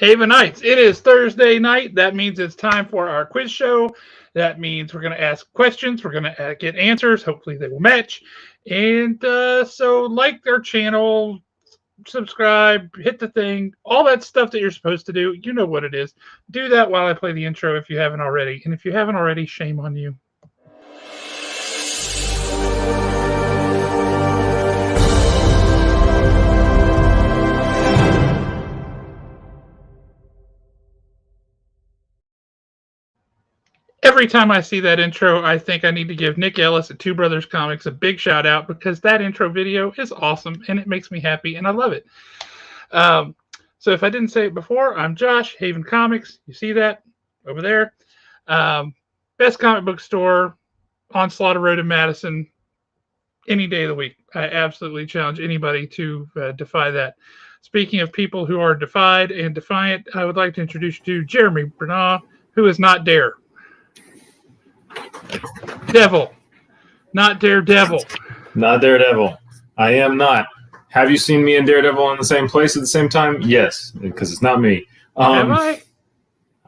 Havenites, it is Thursday night. That means it's time for our quiz show. That means we're going to ask questions. We're going to get answers. Hopefully, they will match. And so, like our channel, subscribe, hit the thing, all that stuff that you're supposed to do. You know what it is. Do that while I play the intro if you haven't already. And if you haven't already, shame on you. Every time I see that intro, I think I need to give Nick Ellis at Two Brothers Comics a big shout out because that intro video is awesome and it makes me happy and I love it. So if I didn't say it before, I'm Josh, Haven Comics. You see that over there. Best comic book store on Slaughter Road in Madison any day of the week. I absolutely challenge anybody to defy that. Speaking of people who are defied and defiant, I would like to introduce you to Jeremy Bernard, who is not Dare. Devil, not Daredevil. Not Daredevil. I am not. Have you seen me and Daredevil in the same place at the same time? Yes, because it's not me. Have I?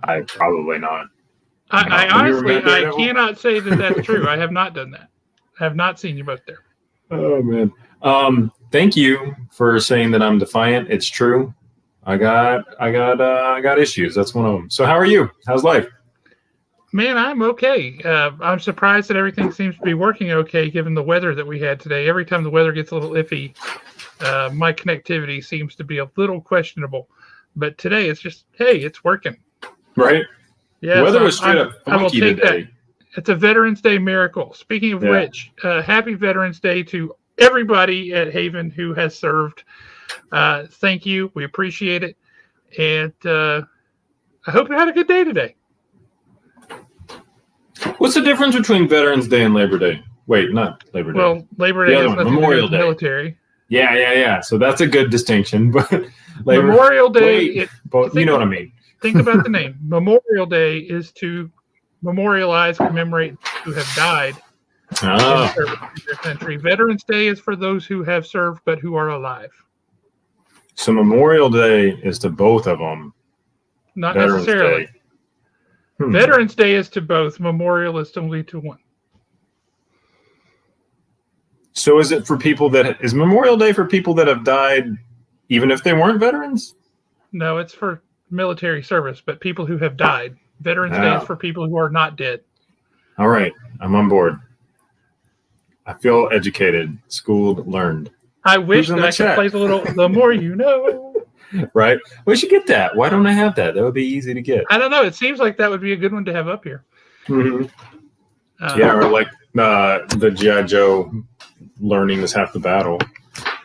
I probably not. I honestly, I cannot say that that's true. I have not done that. I have not seen you both there. Oh man. Thank you for saying that I'm defiant. It's true. I got issues. That's one of them. So how are you? How's life? Man, I'm okay. I'm surprised that everything seems to be working okay given the weather that we had today. Every time the weather gets a little iffy, my connectivity seems to be a little questionable. But today it's just, hey, it's working. Right? Yeah. The weather was straight up funky today. That. It's a Veterans Day miracle. Speaking of which, happy Veterans Day to everybody at Haven who has served. Thank you. We appreciate it. And I hope you had a good day today. What's the difference between Veterans Day and Labor Day? Wait, not Labor Day. Well, Labor Day is Memorial Day. Military. Yeah. So that's a good distinction. But Memorial Day, you know what I mean. Think about the name. Memorial Day is to memorialize, commemorate who have died in their country. Veterans Day is for those who have served but who are alive. So Memorial Day is to both of them. Not Veterans necessarily. Day. Veterans Day is to both. Memorial is only to one. So is it for people is Memorial Day for people that have died even if they weren't veterans? No, it's for military service, but people who have died. Veterans Day is for people who are not dead. All right. I'm on board. I feel educated, schooled, learned. I wish that I could play the more you know. Right? We should get that. Why don't I have that? That would be easy to get. I don't know. It seems like that would be a good one to have up here. Mm-hmm. Or like the G.I. Joe learning is half the battle.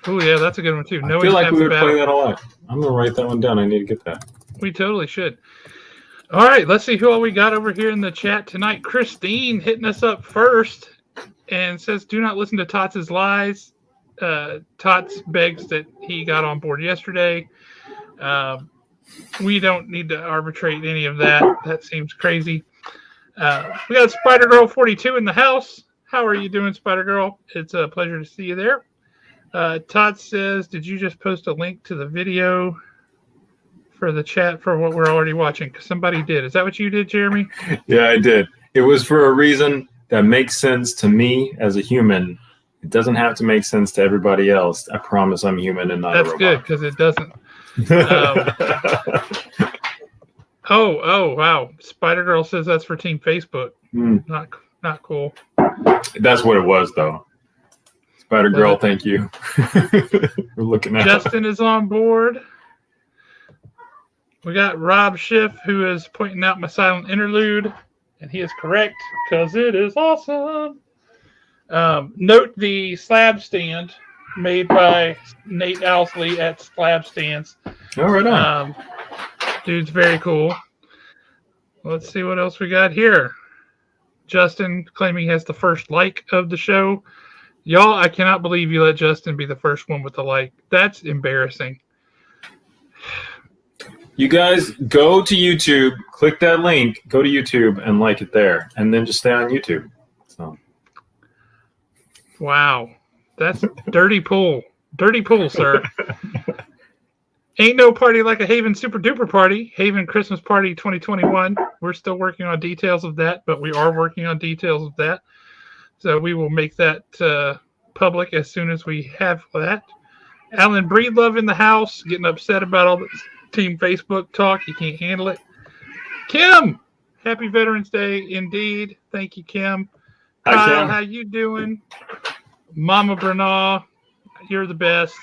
Oh, yeah, that's a good one, too. I feel like we would play that a lot. I'm going to write that one down. I need to get that. We totally should. All right, let's see who all we got over here in the chat tonight. Christine hitting us up first and says, do not listen to Tots' lies. Tots begs that he got on board yesterday. We don't need to arbitrate any of that. That seems crazy. We got Spider Girl 42 in the house. How are you doing, Spider Girl? It's a pleasure to see you there. Todd says, did you just post a link to the video for the chat for what we're already watching? Because somebody did. Is that what you did, Jeremy? Yeah, I did. It was for a reason that makes sense to me as a human. It doesn't have to make sense to everybody else. I promise I'm human and not a robot. That's good, because it doesn't. Oh, wow. Spider-Girl says that's for Team Facebook. Not cool. That's what it was, though. Spider-Girl, thank you. We're looking at Justin is on board. We got Rob Schiff, who is pointing out my silent interlude, and he is correct, because it is awesome. Note the slab stand made by Nate Owsley at Slab Stands. Oh, right on. Dude's very cool. Let's see what else we got here. Justin claiming he has the first like of the show. Y'all, I cannot believe you let Justin be the first one with the like. That's embarrassing. You guys go to YouTube, click that link, go to YouTube and like it there, and then just stay on YouTube. So. Wow. That's dirty pool. Dirty pool, sir. Ain't no party like a Haven Super Duper Party. Haven Christmas Party 2021. We're still working on details of that, but we are working on details of that. So we will make that public as soon as we have that. Alan Breedlove in the house, getting upset about all this Team Facebook talk. He can't handle it. Kim, happy Veterans Day indeed. Thank you, Kim. Hi, Kyle, Kim. how you doing? Mama Bernal, you're the best.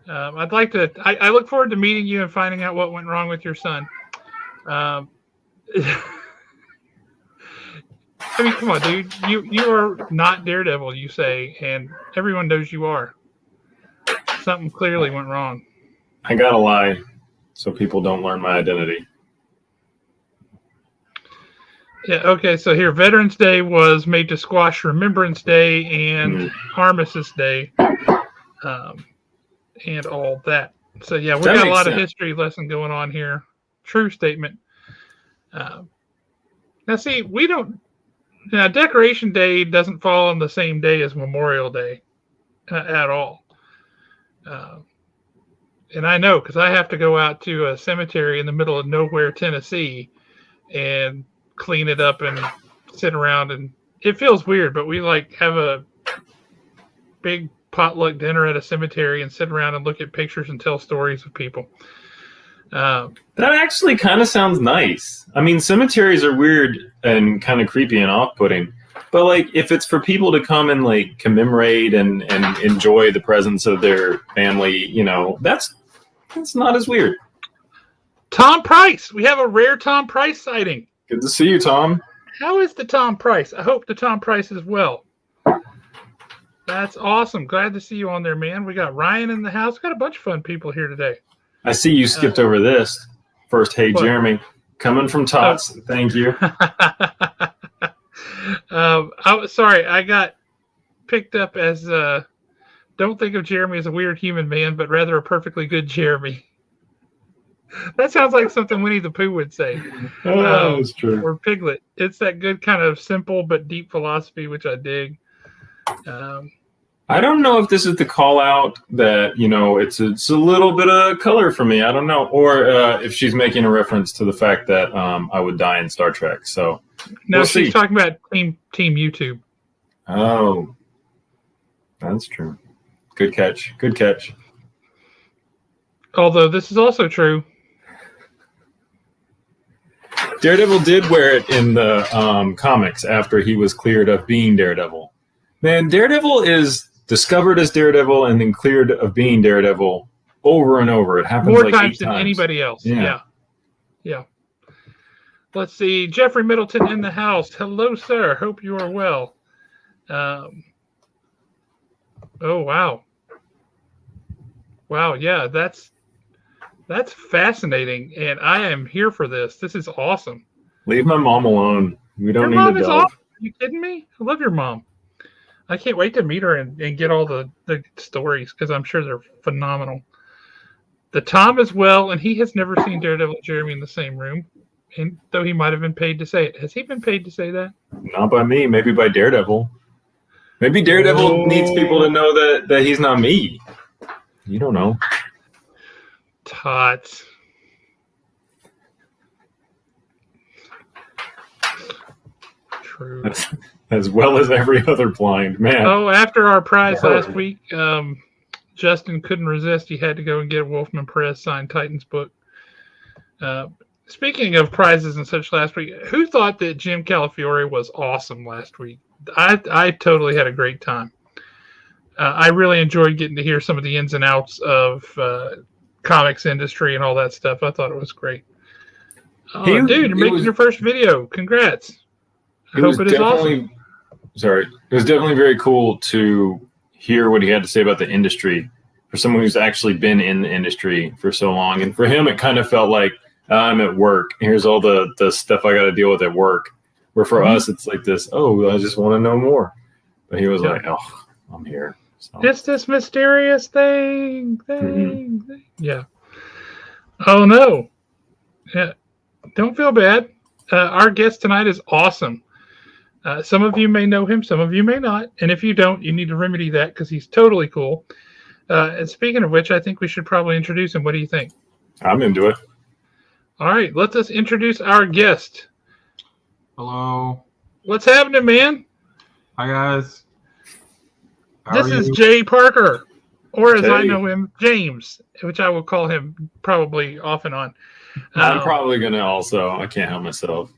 I'd like to. I look forward to meeting you and finding out what went wrong with your son. I mean, come on, dude. You are not Daredevil, you say, and everyone knows you are. Something clearly went wrong. I gotta lie, so people don't learn my identity. Yeah. Okay. So here, Veterans Day was made to squash Remembrance Day and Armistice Day. And all that. So yeah, we got a lot of history lesson going on here. True statement. Now see, we don't. Now Decoration Day doesn't fall on the same day as Memorial Day at all. And I know because I have to go out to a cemetery in the middle of nowhere, Tennessee, and clean it up and sit around, and it feels weird. But we like have a big potluck dinner at a cemetery and sit around and look at pictures and tell stories of people. That actually kind of sounds nice. I mean, cemeteries are weird and kind of creepy and off-putting, but like if it's for people to come and like commemorate and enjoy the presence of their family, you know, that's not as weird. Tom Price, we have a rare Tom Price sighting. Good to see you, Tom. How is the Tom Price? I hope the Tom Price is well. That's awesome. Glad to see you on there, man. We got Ryan in the house. Got a bunch of fun people here today. I see you skipped over this. First, hey, what? Jeremy. Coming from Tots. Thank you. Sorry, I got picked up as don't think of Jeremy as a weird human man, but rather a perfectly good Jeremy. That sounds like something Winnie the Pooh would say. Oh, that's true. Or Piglet. It's that good kind of simple but deep philosophy, which I dig. I don't know if this is the call out that, you know, it's a little bit of color for me. I don't know. Or if she's making a reference to the fact that I would die in Star Trek. So no, she's talking about Team YouTube. Oh, that's true. Good catch. Good catch. Although this is also true. Daredevil did wear it in the comics after he was cleared of being Daredevil. Man, Daredevil is discovered as Daredevil and then cleared of being Daredevil over and over. It happens more like times 8 than times. Anybody else. Yeah. Let's see. Jeffrey Middleton in the house. Hello, sir. Hope you are well. Oh, wow. Wow, yeah, that's fascinating, and I am here for this. This is awesome. Leave my mom alone. We don't Your mom need to is delve. awesome. Are you kidding me? I love your mom. I can't wait to meet her and get all the stories because I'm sure they're phenomenal. The Tom as well, and he has never seen Daredevil and Jeremy in the same room, and though he might have been paid to say it. Has he been paid to say that? Not by me. Maybe by Daredevil. Maybe Daredevil needs people to know that he's not me. You don't know. Tots. True. As well as every other blind man. Oh, after our prize last week, Justin couldn't resist. He had to go and get a Wolfman Press signed Titans book. Speaking of prizes and such last week, who thought that Jim Calafiore was awesome last week? I totally had a great time. I really enjoyed getting to hear some of the ins and outs of comics industry and all that stuff. I thought it was great. Oh, dude, you're making your first video. Congrats. I hope it is awesome. Sorry. It was definitely very cool to hear what he had to say about the industry for someone who's actually been in the industry for so long. And for him, it kind of felt like I'm at work. Here's all the stuff I got to deal with at work. Where for us, it's like this, oh, I just want to know more. But he was like, oh, I'm here. So. It's this mysterious thing. Yeah. Oh, no. Yeah. Don't feel bad. Our guest tonight is awesome. Some of you may know him. Some of you may not. And if you don't, you need to remedy that because he's totally cool. And speaking of which, I think we should probably introduce him. What do you think? I'm into it. All right, let us introduce our guest. Hello. What's happening, man? Hi, guys. This is Jay Parker, or as I Jay. know him, James, which I will call him probably off and on. I'm probably going to also. I can't help myself.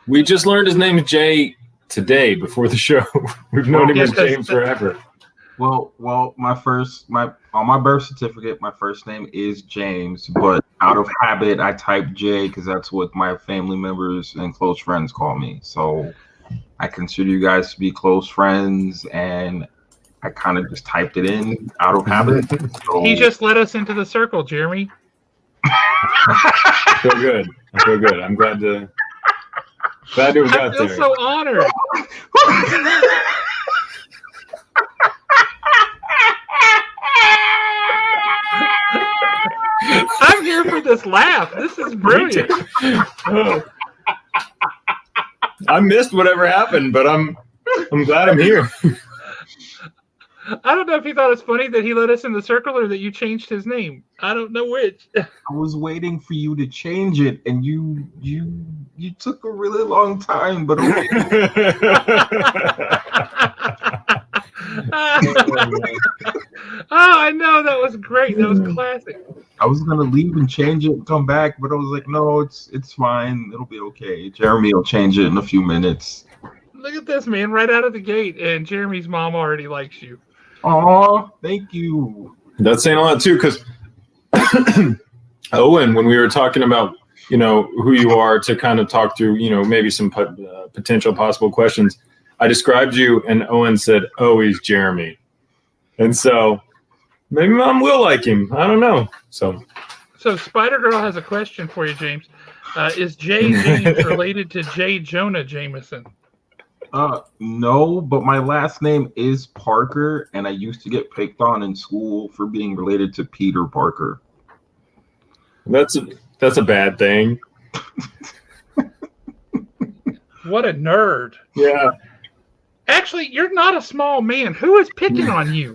We just learned his name is Jay today before the show. We've known him as James forever. Well, on my birth certificate, my first name is James, but out of habit, I type Jay because that's what my family members and close friends call me. So I consider you guys to be close friends, and I kind of just typed it in out of habit. So. He just let us into the circle, Jeremy. I feel good. I'm glad to have got there. I feel so honored. I'm here for this laugh. This is brilliant. I missed whatever happened, but I'm glad I'm here. I don't know if he thought it's funny that he let us in the circle or that you changed his name. I don't know which. I was waiting for you to change it, and you took a really long time, but okay. Oh, I know, that was great. That was classic. I was gonna leave and change it and come back, but I was like, no, it's fine. It'll be okay. Jeremy will change it in a few minutes. Look at this, man, right out of the gate, and Jeremy's mom already likes you. Aw, thank you. That's saying a lot too, because Owen, when we were talking about who you are to kind of talk through maybe some potential possible questions, I described you, and Owen said, "Oh, he's Jeremy," and so maybe Mom will like him. I don't know. So Spider Girl has a question for you, James. Is Jay James related to J. Jonah Jameson? No, but my last name is Parker, and I used to get picked on in school for being related to Peter Parker. That's a bad thing. What a nerd. Yeah. Actually, you're not a small man. Who is picking on you?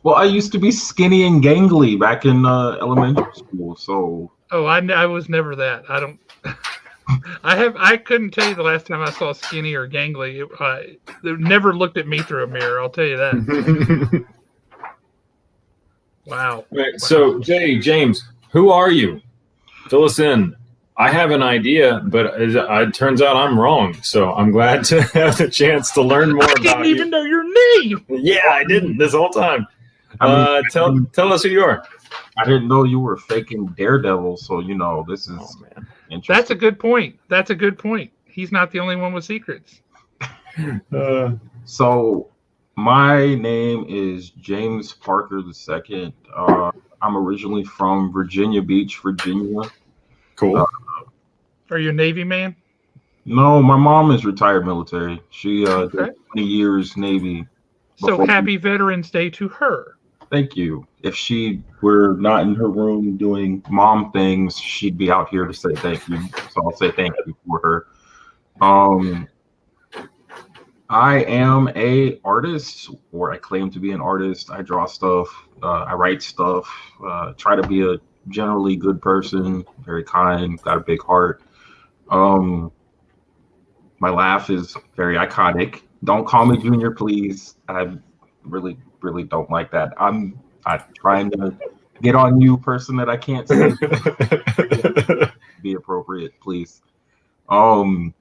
Well, I used to be skinny and gangly back in elementary school, so. Oh, I was never that. I don't. I couldn't tell you the last time I saw skinny or gangly. They never looked at me through a mirror. I'll tell you that. Wow. Right, so James, who are you? Fill us in. I have an idea, but it turns out I'm wrong. So I'm glad to have the chance to learn more about you. I didn't even know your name. Yeah, I didn't this whole time. Tell us who you are. I didn't know you were faking Daredevil, so this is interesting. That's a good point. He's not the only one with secrets. So my name is James Parker II. I'm originally from Virginia Beach, Virginia. Cool. Are you a Navy man? No, my mom is retired military. She did 20 years Navy. So happy Veterans Day to her. Thank you. If she were not in her room doing mom things, she'd be out here to say thank you. So I'll say thank you for her. I am a artist, or I claim to be an artist. I draw stuff. I write stuff. Try to be a generally good person, very kind, got a big heart. My laugh is very iconic. Don't call me Junior, please. I really don't like that. I'm trying to get on you, person that I can't see. Be appropriate, please. I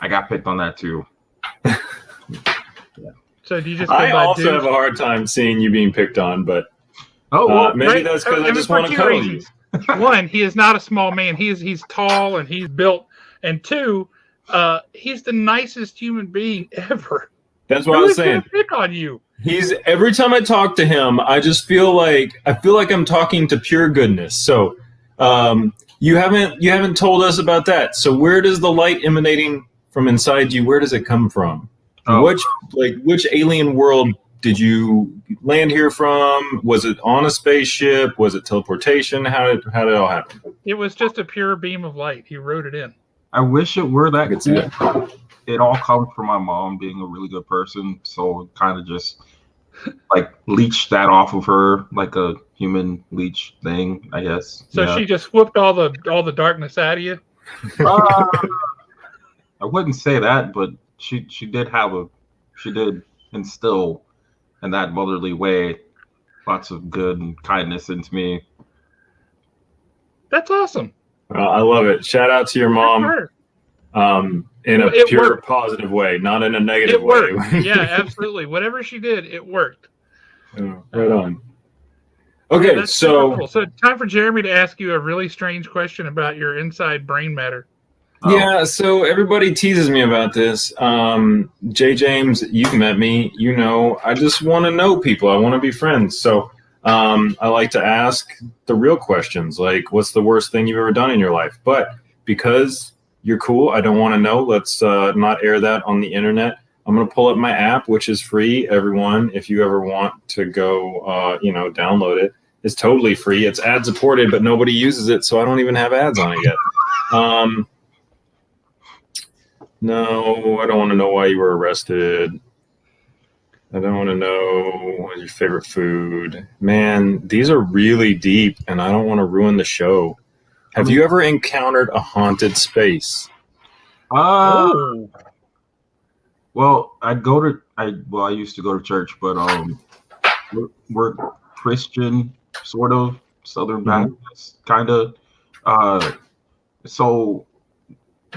got picked on that too. Yeah. So do you just? I also have a hard time seeing you being picked on, but maybe that's because I just want to cuddle you. One, he is not a small man. He's tall and he's built, and two, he's the nicest human being ever. That's what I was saying. Pick on you. Every time I talk to him, I just feel like I'm talking to pure goodness. So you haven't told us about that. So where does the light emanating from inside you? Where does it come from? Which alien world did you land here from? Was it on a spaceship? Was it teleportation? How did it all happen? It was just a pure beam of light. He wrote it in. I wish it were that cool. It all comes from my mom being a really good person. So kind of just like leech that off of her like a human leech thing, I guess. So Yeah. she just whooped all the darkness out of you. Uh, I wouldn't say that, but she did instill in that motherly way lots of good and kindness into me. That's awesome. I love it. Shout out to your mom. In a It pure worked. positive way, not in a negative It way. worked. Yeah, absolutely. Whatever she did, it worked. Right on. Okay, Yeah, that's super cool. So time for Jeremy to ask you a really strange question about your inside brain matter. Yeah, so everybody teases me about this. Jay James, you've met me. You know, I just want to know people. I want to be friends. So I like to ask the real questions, like what's the worst thing you've ever done in your life? But because you're cool, I don't want to know. Let's not air that on the internet. I'm going to pull up my app, which is free. Everyone, if you ever want to go, download it. It's totally free. It's ad supported, but nobody uses it, so I don't even have ads on it yet. No, I don't want to know why you were arrested. I don't want to know what's your favorite food. Man, these are really deep, and I don't want to ruin the show. Have you ever encountered a haunted space? Well, I used to go to church, but we're Christian, sort of Southern Baptist, kind of. So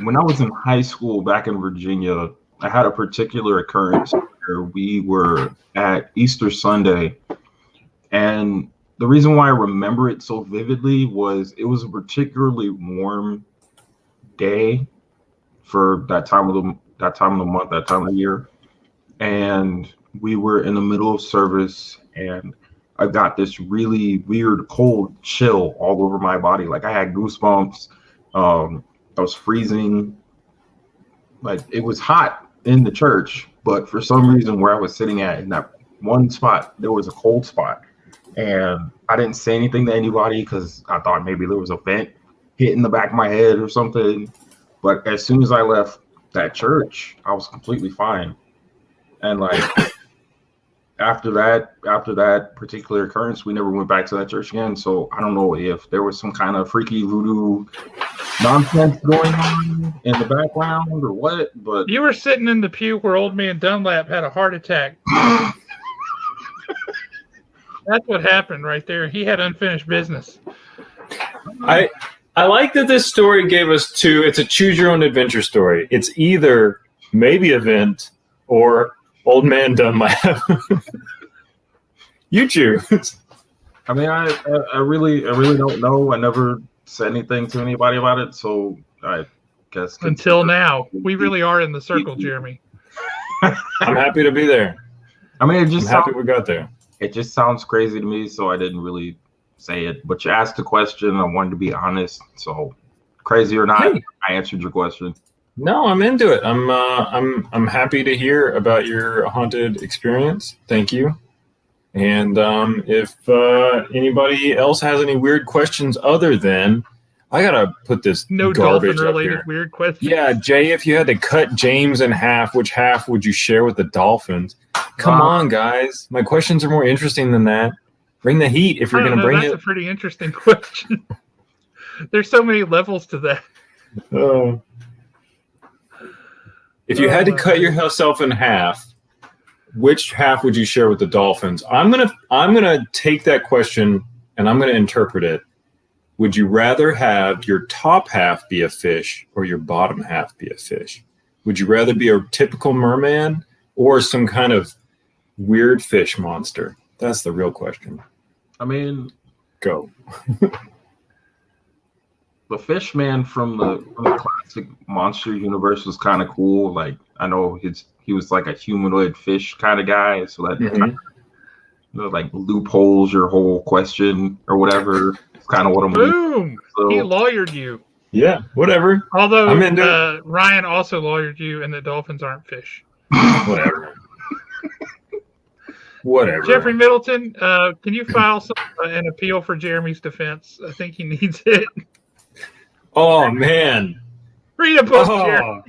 when I was in high school back in Virginia, I had a particular occurrence where we were at Easter Sunday, and the reason why I remember it so vividly was it was a particularly warm day for that time of the month, that time of the year, and we were in the middle of service, and I got this really weird cold chill all over my body. Like I had goosebumps. I was freezing. Like it was hot in the church, but for some reason where I was sitting at in that one spot, there was a cold spot. And I didn't say anything to anybody because I thought maybe there was a vent hitting the back of my head or something. But as soon as I left that church, I was completely fine. And like after that particular occurrence, we never went back to that church again. So I don't know if there was some kind of freaky voodoo nonsense going on in the background or what, but you were sitting in the pew where old man Dunlap had a heart attack. That's what happened right there. He had unfinished business. I like that this story gave us it's a choose your own adventure story. It's either maybe event or old man Dunlap. You choose. I mean, I really don't know. I never said anything to anybody about it, so I guess until now, we really are in the circle, Jeremy. I'm happy to be there. I mean, I'm happy we got there. It just sounds crazy to me, so I didn't really say it. But you asked a question, I wanted to be honest. So, crazy or not, I answered your question. No, I'm into it. I'm happy to hear about your haunted experience. Thank you. And if anybody else has any weird questions other than, I gotta put this no garbage dolphin-related weird questions. Yeah, Jay, if you had to cut James in half, which half would you share with the Dolphins? Come on, guys. My questions are more interesting than that. Bring the heat if you're going to bring it. That's a pretty interesting question. There's so many levels to that. If you had to cut yourself in half, which half would you share with the Dolphins? I'm gonna take that question and I'm gonna interpret it. Would you rather have your top half be a fish or your bottom half be a fish? Would you rather be a typical merman or some kind of weird fish monster? That's the real question. I mean, go. The fish man from the classic monster universe was kind of cool. Like I know he was like a humanoid fish kind of guy, so that kind of, like loopholes your whole question or whatever. It's kind of what I'm. Boom! So, he lawyered you. Yeah, whatever. Although Ryan also lawyered you, and the dolphins aren't fish. Whatever. Whatever. Jeffrey Middleton, can you file an appeal for Jeremy's defense? I think he needs it. Oh man! Read a book, Jeremy.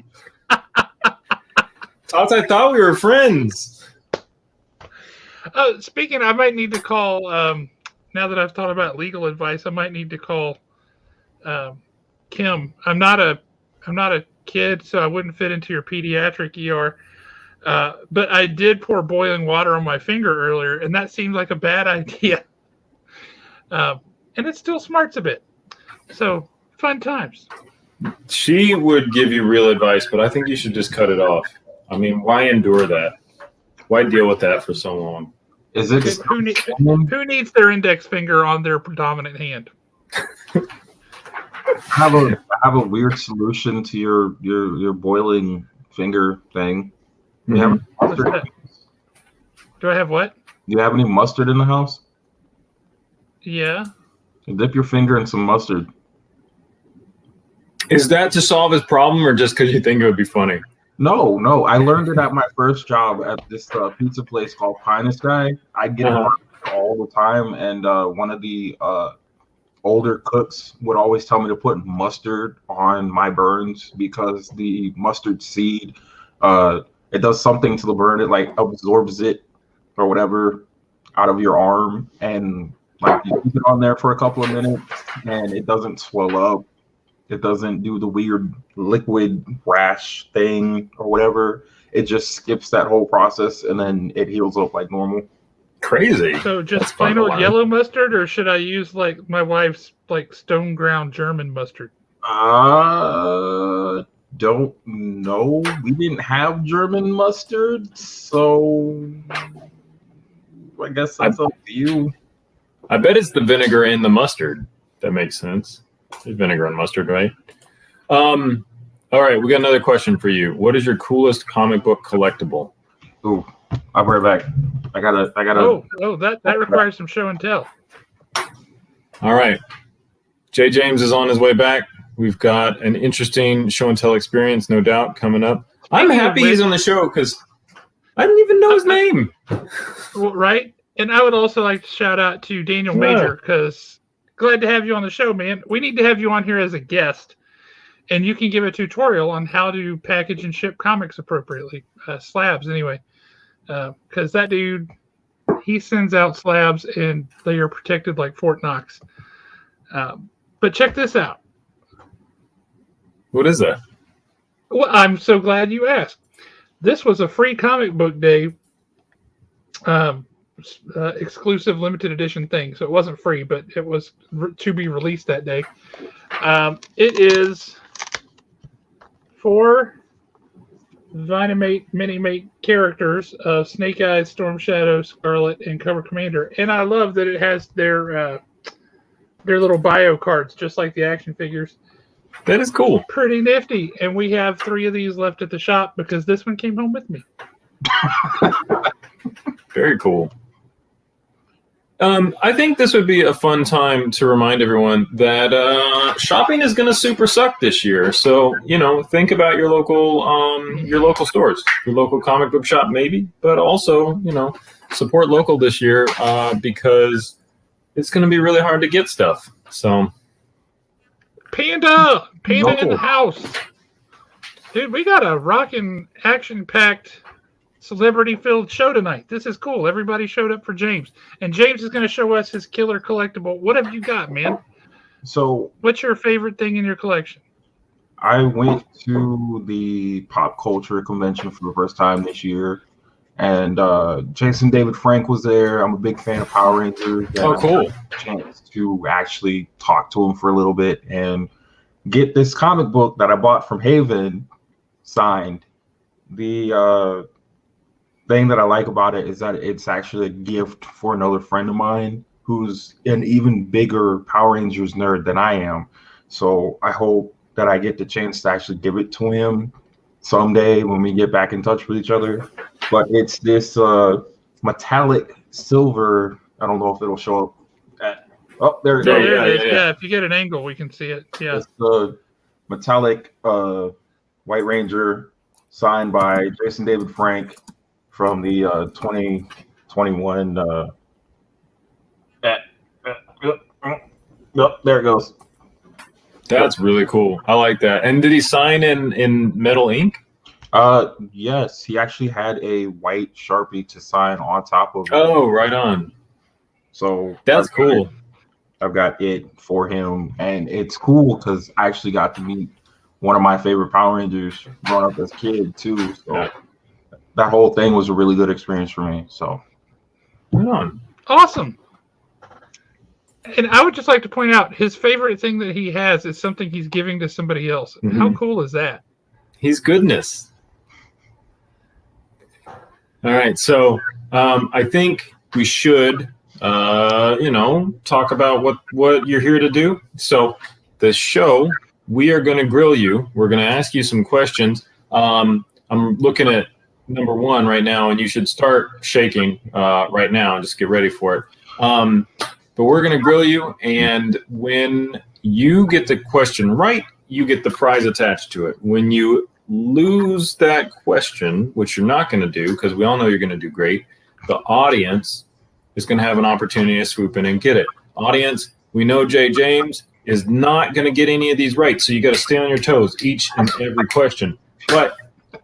I thought we were friends. Speaking, I might need to call. Now that I've thought about legal advice, I might need to call Kim. I'm not a kid, so I wouldn't fit into your pediatric ER. But I did pour boiling water on my finger earlier, and that seemed like a bad idea. And it still smarts a bit. So fun times. She would give you real advice, but I think you should just cut it off. I mean, why endure that? Why deal with that for so long? Is it Who needs their index finger on their predominant hand? I have a weird solution to your boiling finger thing. Do you have any mustard? Do I have what? Do you have any mustard in the house? Yeah. Dip your finger in some mustard. Is that to solve his problem, or just because you think it would be funny? No. I learned it at my first job at this pizza place called Pie in the Sky. I get it all the time, and one of the older cooks would always tell me to put mustard on my burns because the mustard seed, it does something to the burn. It like absorbs it or whatever out of your arm, and like you keep it on there for a couple of minutes, and it doesn't swell up. It doesn't do the weird liquid rash thing or whatever. It just skips that whole process, and then it heals up like normal. Crazy. So just plain old yellow mustard, or should I use like my wife's like stone ground German mustard? Don't know. We didn't have German mustard, so I guess that's up to you. I bet it's the vinegar in the mustard. That makes sense. Vinegar and mustard, right? All right, we got another question for you. What is your coolest comic book collectible? Ooh, I'll be right back. I gotta. That requires some show and tell. All right, Jay James is on his way back. We've got an interesting show and tell experience, no doubt, coming up. I'm happy he's on the show because I didn't even know his name. Well, right, and I would also like to shout out to Daniel Major because. Glad to have you on the show, man. We need to have you on here as a guest, and you can give a tutorial on how to package and ship comics appropriately, slabs anyway, because that dude, he sends out slabs, and they are protected like Fort Knox. But check this out. What is that? Well, I'm so glad you asked. This was a free comic book day exclusive limited edition thing, so it wasn't free, but it was to be released that day. It is 4 Dynamite Mini-Mate characters of Snake Eyes, Storm Shadow, Scarlet, and Cover Commander, and I love that it has their little bio cards, just like the action figures. That is cool. Pretty nifty, and we have 3 of these left at the shop because this one came home with me. Very cool. I think this would be a fun time to remind everyone that shopping is going to super suck this year. So, think about your local stores, your local comic book shop maybe, but also, support local this year because it's going to be really hard to get stuff. So, Panda in the house. Dude, we got a rockin' action-packed celebrity-filled show tonight. This is cool. Everybody showed up for James. And James is going to show us his killer collectible. What have you got, man? So, what's your favorite thing in your collection? I went to the pop culture convention for the first time this year. And Jason David Frank was there. I'm a big fan of Power Rangers. Oh, cool. I had a chance to actually talk to him for a little bit and get this comic book that I bought from Haven signed. The thing that I like about it is that it's actually a gift for another friend of mine who's an even bigger Power Rangers nerd than I am. So I hope that I get the chance to actually give it to him someday when we get back in touch with each other. But it's this metallic silver. I don't know if it'll show up. There it goes. Yeah, if you get an angle, we can see it. Yeah. It's the metallic White Ranger signed by Jason David Frank from the 2021. There it goes. That's really cool. I like that. And did he sign in metal ink? Yes, he actually had a white Sharpie to sign on top of it. Oh, right on. So That's cool. I've got it for him, and it's cool because I actually got to meet one of my favorite Power Rangers growing up as a kid too. So Yeah. that whole thing was a really good experience for me. So Right on. Awesome. And I would just like to point out his favorite thing that he has is something he's giving to somebody else. Mhm. How cool is that? He's goodness. All right, so I think we should, talk about what you're here to do. So the show, we are going to grill you. We're going to ask you some questions. I'm looking at number one right now, and you should start shaking right now and just get ready for it. But we're going to grill you, and when you get the question right, you get the prize attached to it. When you lose that question, which you're not going to do because we all know you're going to do great, the audience is going to have an opportunity to swoop in and get it. Audience, we know Jay James is not going to get any of these right, so you got to stay on your toes each and every question. But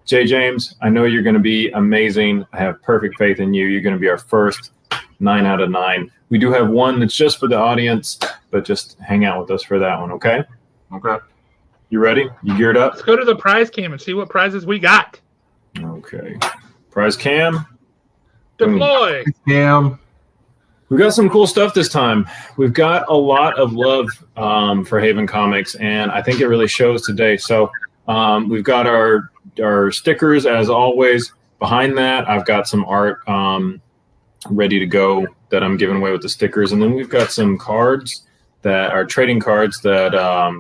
Jay James, I know you're going to be amazing. I have perfect faith in you. You're going to be our first 9 out of 9. We do have one that's just for the audience, but just hang out with us for that one, okay? okay. You ready? You geared up? Let's go to the prize cam and see what prizes we got. Okay. Prize cam. Deploy. Cam. We've got some cool stuff this time. We've got a lot of love for Haven Comics, and I think it really shows today. So we've got our stickers, as always. Behind that, I've got some art ready to go that I'm giving away with the stickers. And then we've got some cards that are trading cards that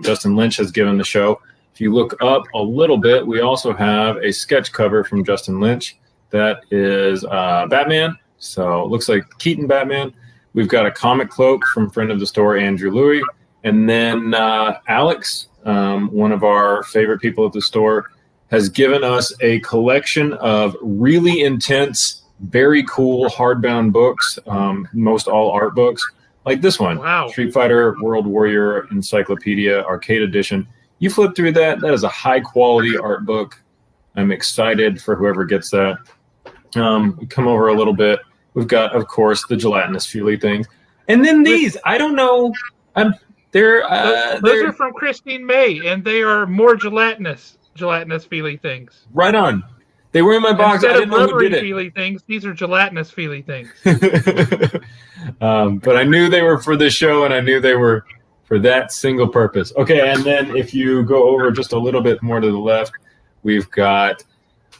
Justin Lynch has given the show. If you look up a little bit, we also have a sketch cover from Justin Lynch that is Batman. So it looks like Keaton Batman. We've got a comic cloak from friend of the store, Andrew Louie. And then Alex, one of our favorite people at the store, has given us a collection of really intense, very cool hardbound books, most all art books, like this one. Wow. Street Fighter World Warrior Encyclopedia Arcade Edition. You flip through that, that is a high-quality art book. I'm excited for whoever gets that. We come over a little bit. We've got, of course, the gelatinous feely things. And then these, I don't know. Those are from Christine May, and they are more gelatinous feely things. Right on. They were in my box. Instead I didn't know who did it. feely things, these are gelatinous feely things. But I knew they were for this show, and I knew they were for that single purpose. Okay, and then if you go over just a little bit more to the left, we've got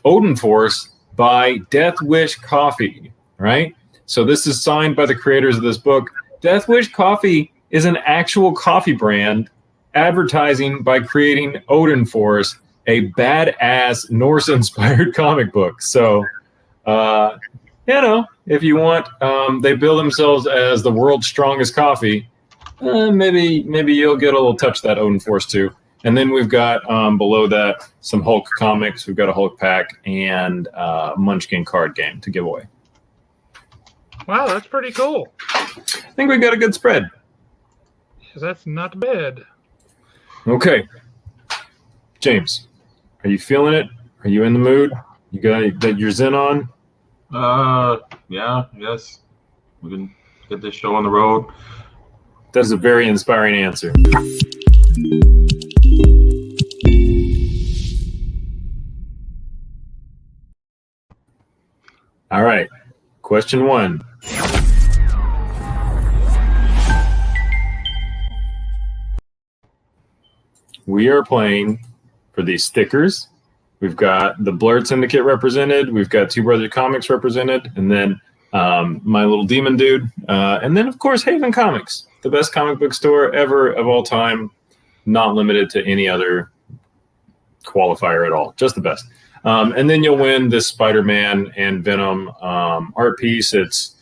Odin Force by Death Wish Coffee, right? So this is signed by the creators of this book. Death Wish Coffee is an actual coffee brand advertising by creating Odin Force, a badass Norse-inspired comic book. So, if you want, they bill themselves as the world's strongest coffee. Maybe you'll get a little touch of that Odin Force too. And then we've got below that some Hulk comics. We've got a Hulk pack and Munchkin card game to give away. Wow, that's pretty cool. I think we got a good spread. Yes, that's not bad. Okay, James, are you feeling it? Are you in the mood? You got that you're zen on? Yeah, yes. We can get this show on the road. That's a very inspiring answer. All right, question 1. We are playing for these stickers. We've got the Blurred Syndicate represented. We've got Two Brothers Comics represented. And then My Little Demon Dude. And then, of course, Haven Comics, the best comic book store ever of all time, not limited to any other qualifier at all, just the best. And then you'll win this Spider-Man and Venom art piece. It's,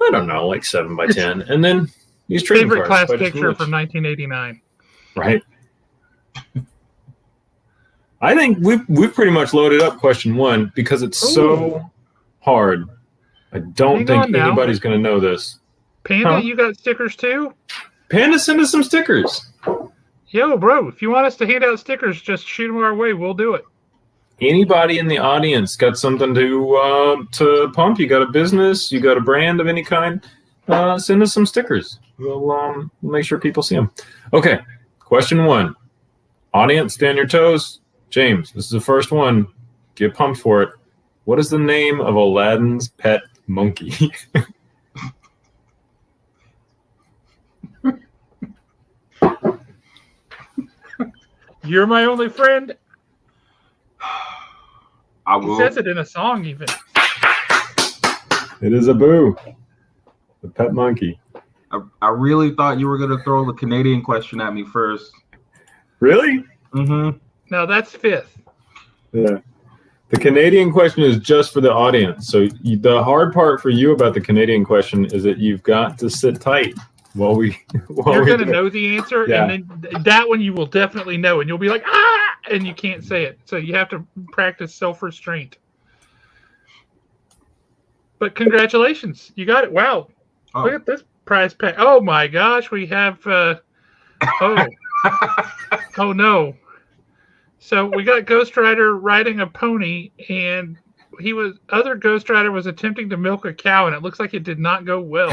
I don't know, like 7 by 10. And then these trading favorite cards. class picture from 1989. Right. I think we've pretty much loaded up question 1 because it's so hard. I don't think anybody's going to know this. Panda, you got stickers too? Panda, send us some stickers. Yo, bro, if you want us to hand out stickers, just shoot them our way. We'll do it. anybody in the audience got something to pump? You got a business? You got a brand of any kind? Send us some stickers. We'll make sure people see them. Okay, question 1. Audience, stay on your toes. James, this is the first one. Get pumped for it. What is the name of Aladdin's pet monkey? You're my only friend. I He will. says it in a song even. It is Abu, the pet monkey. I really thought you were gonna throw the Canadian question at me first. Really? Mm-hmm. No, that's 5th. Yeah. The Canadian question is just for the audience. So the hard part for you about the Canadian question is that you've got to sit tight while we. You're going to know the answer, Yeah. and then that one you will definitely know, and you'll be like, ah, and you can't say it. So you have to practice self-restraint. But congratulations, you got it. Wow, look at this prize pack. Oh my gosh, we have. Oh no. So we got Ghost Rider riding a pony, and other Ghost Rider was attempting to milk a cow, and it looks like it did not go well.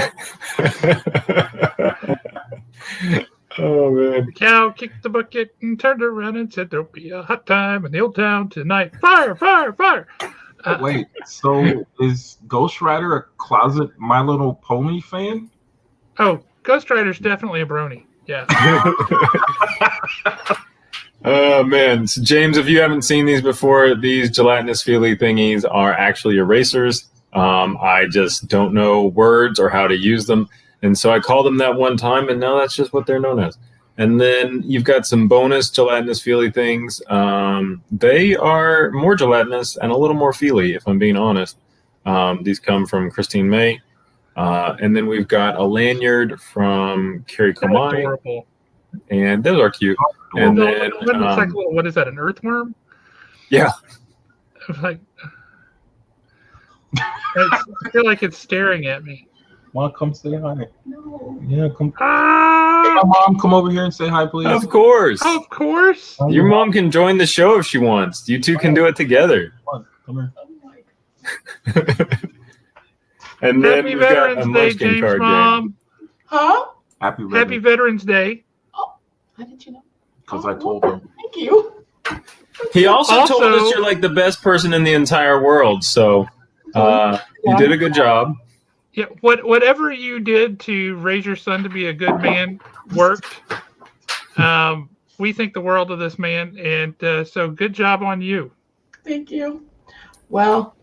Oh man! The cow kicked the bucket and turned around and said, "There'll be a hot time in the old town tonight. Fire, fire, fire!" Wait, so is Ghost Rider a closet My Little Pony fan? Oh, Ghost Rider's definitely a brony. Yeah. Oh man, so James, if you haven't seen these before, these gelatinous feely thingies are actually erasers. I just don't know words or how to use them, and so I called them that one time, and now that's just what they're known as. And then you've got some bonus gelatinous feely things. They are more gelatinous and a little more feely, if I'm being honest. These come from Christine May. And then we've got a lanyard from Carrie Komai. Adorable. And those are cute. And then It looks like a little, what is that, an earthworm? Yeah. Like, I feel like it's staring at me. Want to come say hi? No. Yeah, come. Ah! Hey, Mom, come over here and say hi, please. Of course. Of course. Your mom can join the show if she wants. You two can do it together. Come here. And then Happy we've got a Veterans Day, Munchkin James' card mom. Huh? Happy Happy Veterans Day. How did you know? Because I told him. Thank you. game. He also told Also- us you're like the best person in the entire world. So you did a good job. Yeah, whatever you did to raise your son to be a good man worked. We think the world of this man, and so good job on you. Thank you. Well,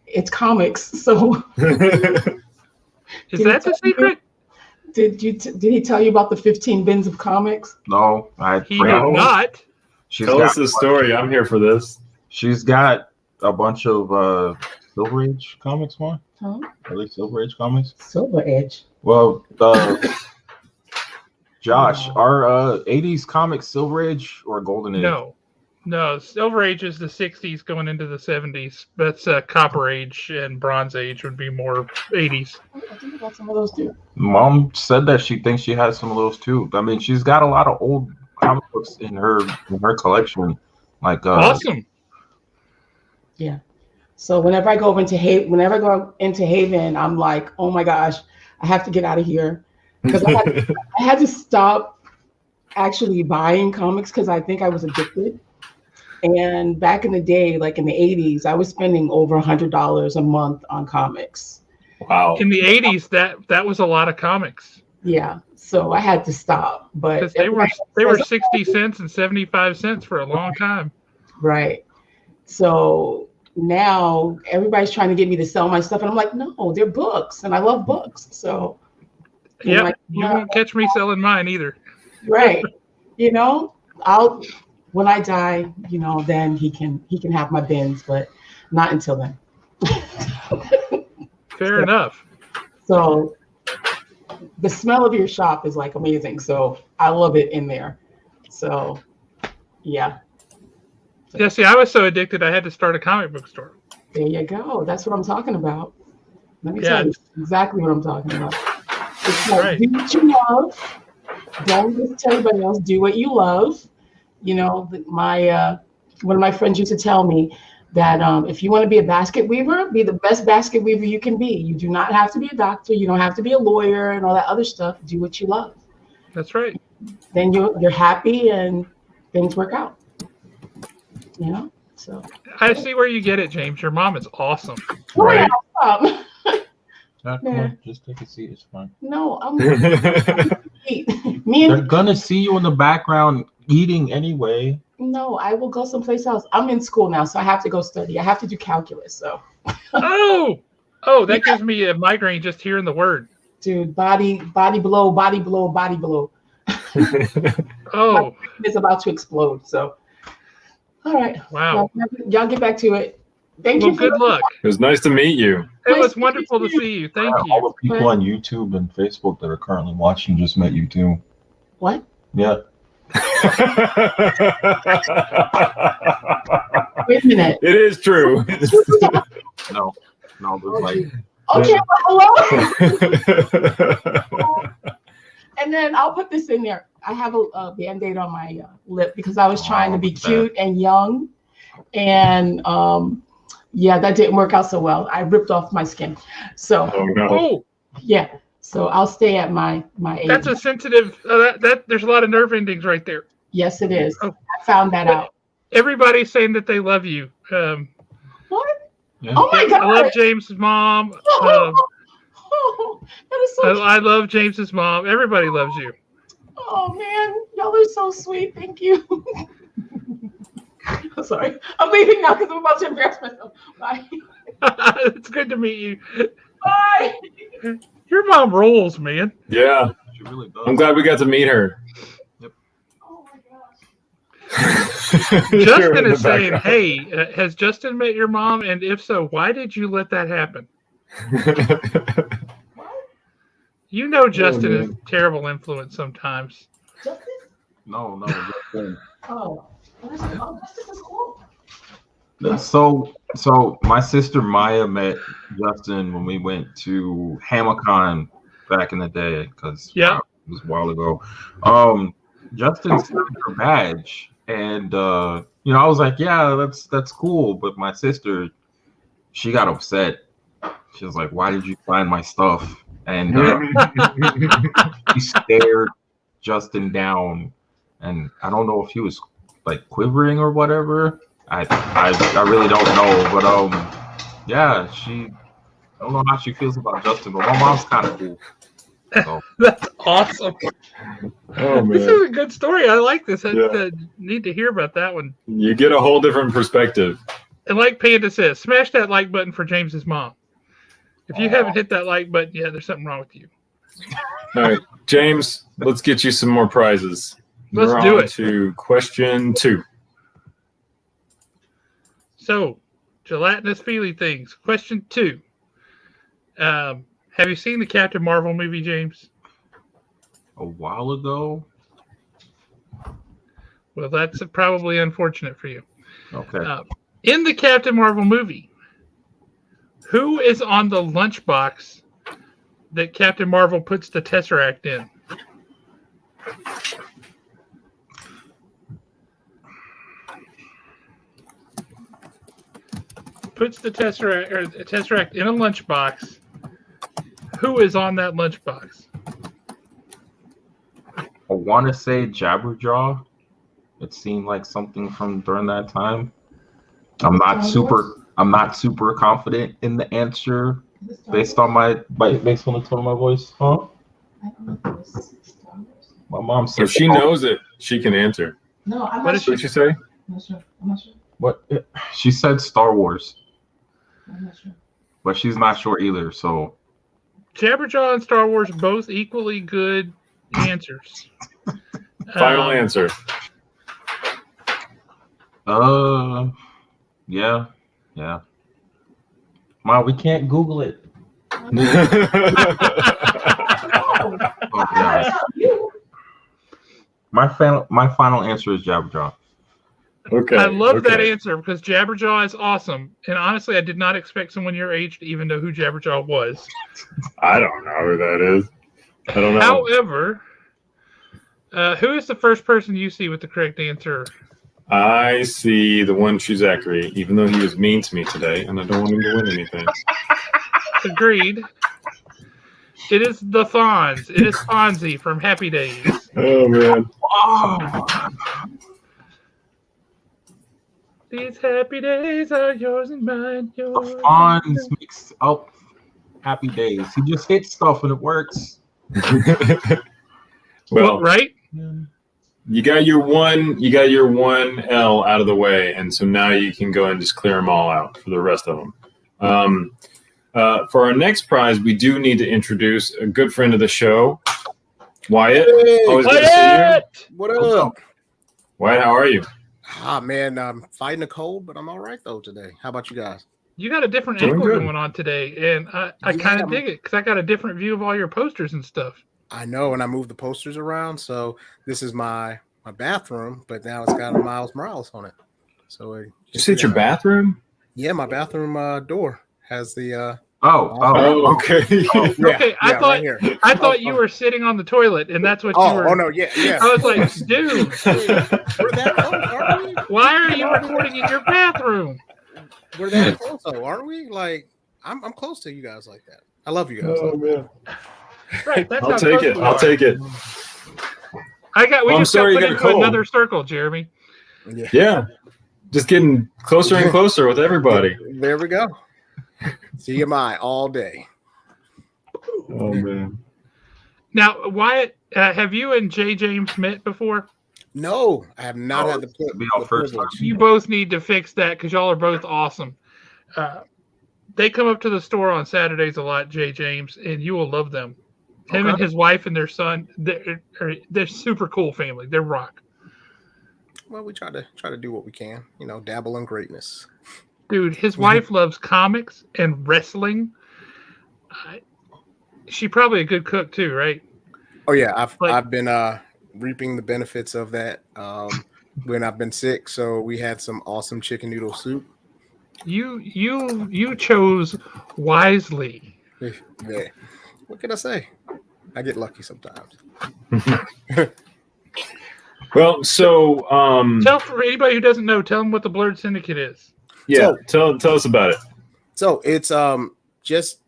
it's comics, so Is that the secret? did he tell you about the 15 bins of comics? No, He did not. Tell us the story. I'm here for this. She's got a bunch of Silver Age comics, one. Huh? Are they Silver Age comics? Silver Edge. Well, Josh, are 80s comics Silver Age or Golden Age? No. Silver Age is the 60s going into the 70s. That's Copper Age, and Bronze Age would be more 80s. I think about some of those too. Mom said that she thinks she has some of those too. I mean, she's got a lot of old comic books in her collection. Like Awesome. Yeah. So whenever I go into Haven, I'm like, oh my gosh, I have to get out of here because I had to stop actually buying comics because I think I was addicted. And back in the day, like in the 80s, I was spending over $100 a month on comics. Wow. In the 80s, that was a lot of comics. Yeah. So I had to stop. But Because they were 60 cents and 75 cents for a long time. right. So now everybody's trying to get me to sell my stuff. And I'm like, no, they're books. And I love books. So Yeah, like, you won't catch me selling mine either. right. When I die, then he can have my bins, but not until then. Fair enough. So the smell of your shop is like amazing. So I love it in there. So yeah. Yeah, see, I was so addicted, I had to start a comic book store. There you go. That's what I'm talking about. Let me tell you exactly what I'm talking about. It's like, Right. do what you love. Don't just tell everybody else. Do what you love. My one of my friends used to tell me that if you want to be a basket weaver, be the best basket weaver you can be. You do not have to be a doctor. You don't have to be a lawyer and all that other stuff. Do what you love. That's right. Then you're happy and things work out. You know. So I see where you get it, James. Your mom is awesome. Right. Come on, just take a seat. It's fine. No, I'm eat. Me They're and gonna see you in the background eating anyway. no, I will go someplace else. I'm in school now, so I have to go study. I have to do calculus. So, Oh, that gives me a migraine just hearing the word. dude, body below, body below, body below. Oh, It's about to explode. So, all right. wow. Y'all get back to it. Thank Well, you. For good luck. It was nice to meet you. It was wonderful to see you. Thank All you. the people on YouTube and Facebook that are currently watching just met you too. What? Yeah. Wait a minute. It is true. No, there's like Okay, well, hello. And then I'll put this in there. I have a Band-Aid on my lip because I was trying to be cute and young. And yeah, that didn't work out so well. I ripped off my skin. So, Oh no. Oh, yeah. So I'll stay at my age. that's a sensitive. There's a lot of nerve endings right there. Yes, it is. Oh. I found that out. Everybody's saying that they love you. What? Yeah. Oh my God. I love James's mom. Oh, that is so I love James's mom. Everybody loves you. Oh man, y'all are so sweet. Thank you. I'm sorry. I'm leaving now because I'm about to embarrass myself. Bye. It's good to meet you. Bye. Your mom rolls, man. Yeah. she really does. I'm glad we got to meet her. Oh my gosh. Justin is saying, hey, has Justin met your mom? And if so, why did you let that happen? You know Justin is a terrible influence sometimes. Justin? No. Oh. Justin is cool. So my sister Maya met Justin when we went to HamaCon back in the day because Yeah. it was a while ago. Justin signed her badge, and I was like, yeah, that's cool. But my sister, she got upset. She was like, why did you sign my stuff? And he stared Justin down, and I don't know if he was like quivering or whatever. I really don't know, but yeah, I don't know how she feels about Justin, but my mom's kind of cool. So. That's awesome. Oh man. This is a good story. I like this. I Yeah. need to hear about that one. You get a whole different perspective. And like Panda says, smash that like button for James's mom. If you haven't hit that like button yet, there's something wrong with you. All right, James, let's get you some more prizes. Let's We're do on it. to question 2. So, gelatinous feely things. Question 2. Have you seen the Captain Marvel movie, James? A while ago. Well, that's probably unfortunate for you. Okay. In the Captain Marvel movie, who is on the lunchbox that Captain Marvel puts the Tesseract in? Puts the Tesseract in a lunchbox. Who is on that lunchbox? I want to say Jabberjaw. It seemed like something from during that time. I'm not super confident in the answer based on based on the tone of my voice. Huh? My mom said If she knows it, she can answer. No, I'm What not is sure. What did she say? I'm not sure. I'm not sure. what? She said Star Wars, I'm not sure. but she's not sure either. So Jabberjaw and Star Wars both equally good answers. Final answer. yeah. Mom, we can't Google it. Oh, yeah. My final answer is Jabberjaw. Okay. I love that okay. answer because Jabberjaw is awesome. And honestly, I did not expect someone your age to even know who Jabberjaw was. I don't know who that is. I don't know. However, who is the first person you see with the correct answer? I see the one true Zachary, even though he was mean to me today, and I don't want him to win anything. Agreed. It is the Fonz. It is Fonzie from Happy Days. Oh man. Oh, These happy days are yours and mine. the Yours and Fonz mixed up Happy Days. He just hits stuff and it works. Well, right? you got your one L out of the way, and so now you can go and just clear them all out for the rest of them. For our next prize, we do need to introduce a good friend of the show, Wyatt. Hey, Always good to see you. what up? Wyatt, how are you? Ah, man, I'm fighting a cold, but I'm all right though today. How about you guys? You got a different Doing angle good. going on today, and I Yeah, kind of dig it because I got a different view of all your posters and stuff. I know, and I moved the posters around, so this is my bathroom, but now it's got a Miles Morales on it. So Did you sit your bathroom? Yeah, my bathroom door has the. Oh, okay. Okay, I thought right here. I thought you were sitting on the toilet, and that's what you were. Oh no, yeah. I was like, dude, We're that close, aren't we? why are you recording in your bathroom? We're that close, though, aren't we? Like, I'm close to you guys like that. I love you guys. Oh man. Right, that's I'll how take close it. we I'll are. take it. We I'm just sorry got you put got a into cold. another circle, Jeremy. Yeah. Yeah. Just getting closer and closer with everybody. There we go. CMI all day. Oh man. Now, Wyatt, have you and Jay James met before? No, I have not had the be our first time. You both need to fix that because y'all are both awesome. They come up to the store on Saturdays a lot, Jay James, and you will love them. Him and his wife and their son, they're super cool family. They're rock. Well, we try to do what we can, dabble in greatness. Dude, his wife loves comics and wrestling. She probably a good cook too, right? Oh yeah, I've been reaping the benefits of that when I've been sick. So we had some awesome chicken noodle soup. You chose wisely. Yeah. What can I say? I get lucky sometimes. Well, so Tell for anybody who doesn't know, tell them what the Blurred Syndicate is. yeah, tell us about it. So it's just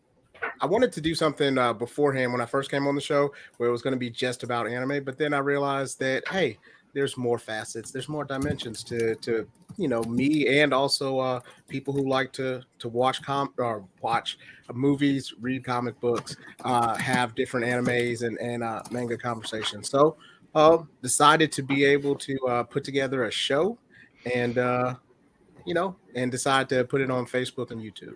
I wanted to do something beforehand when I first came on the show where it was going to be just about anime, but then I realized that hey, there's more facets, there's more dimensions to me, and also people who like to watch movies, read comic books, have different animes and manga conversations. So decided to be able to put together a show and and decide to put it on Facebook and YouTube.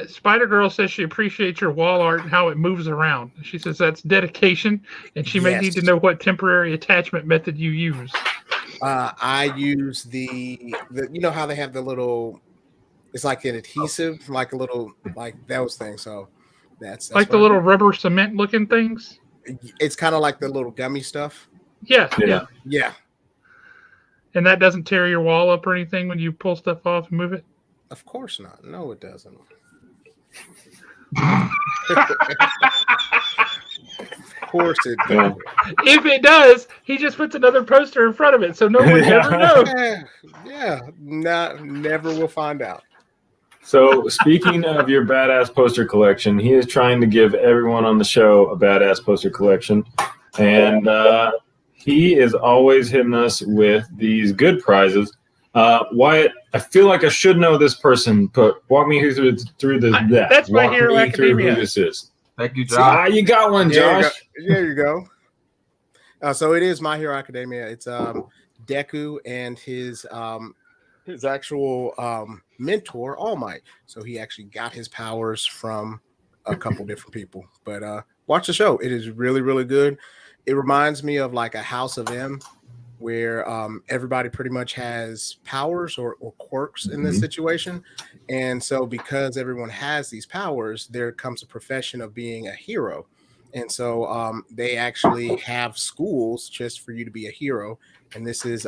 Spider Girl says she appreciates your wall art and how it moves around. She says that's dedication, and she may need to know what temporary attachment method you use. I use the how they have the little, it's like an adhesive, like a little like those things. So that's like the little rubber cement looking things. It's kind of like the little gummy stuff. Yeah. And that doesn't tear your wall up or anything when you pull stuff off and move it? Of course not. No, it doesn't. Of course it does. If it does, he just puts another poster in front of it, so no one ever knows. Yeah. Never will find out. So speaking of your badass poster collection, he is trying to give everyone on the show a badass poster collection. And he is always hitting us with these good prizes. Wyatt, I feel like I should know this person, but walk me through that. That's My walk Hero me through Academia. who this is. Thank you, Josh. You got one, Josh. There you go. So it is My Hero Academia. It's Deku and his actual mentor, All Might. So he actually got his powers from a couple different people. But watch the show. It is really, really good. It reminds me of like a House of M, where everybody pretty much has powers or quirks in this situation. And so because everyone has these powers, there comes a profession of being a hero. And so they actually have schools just for you to be a hero. And this is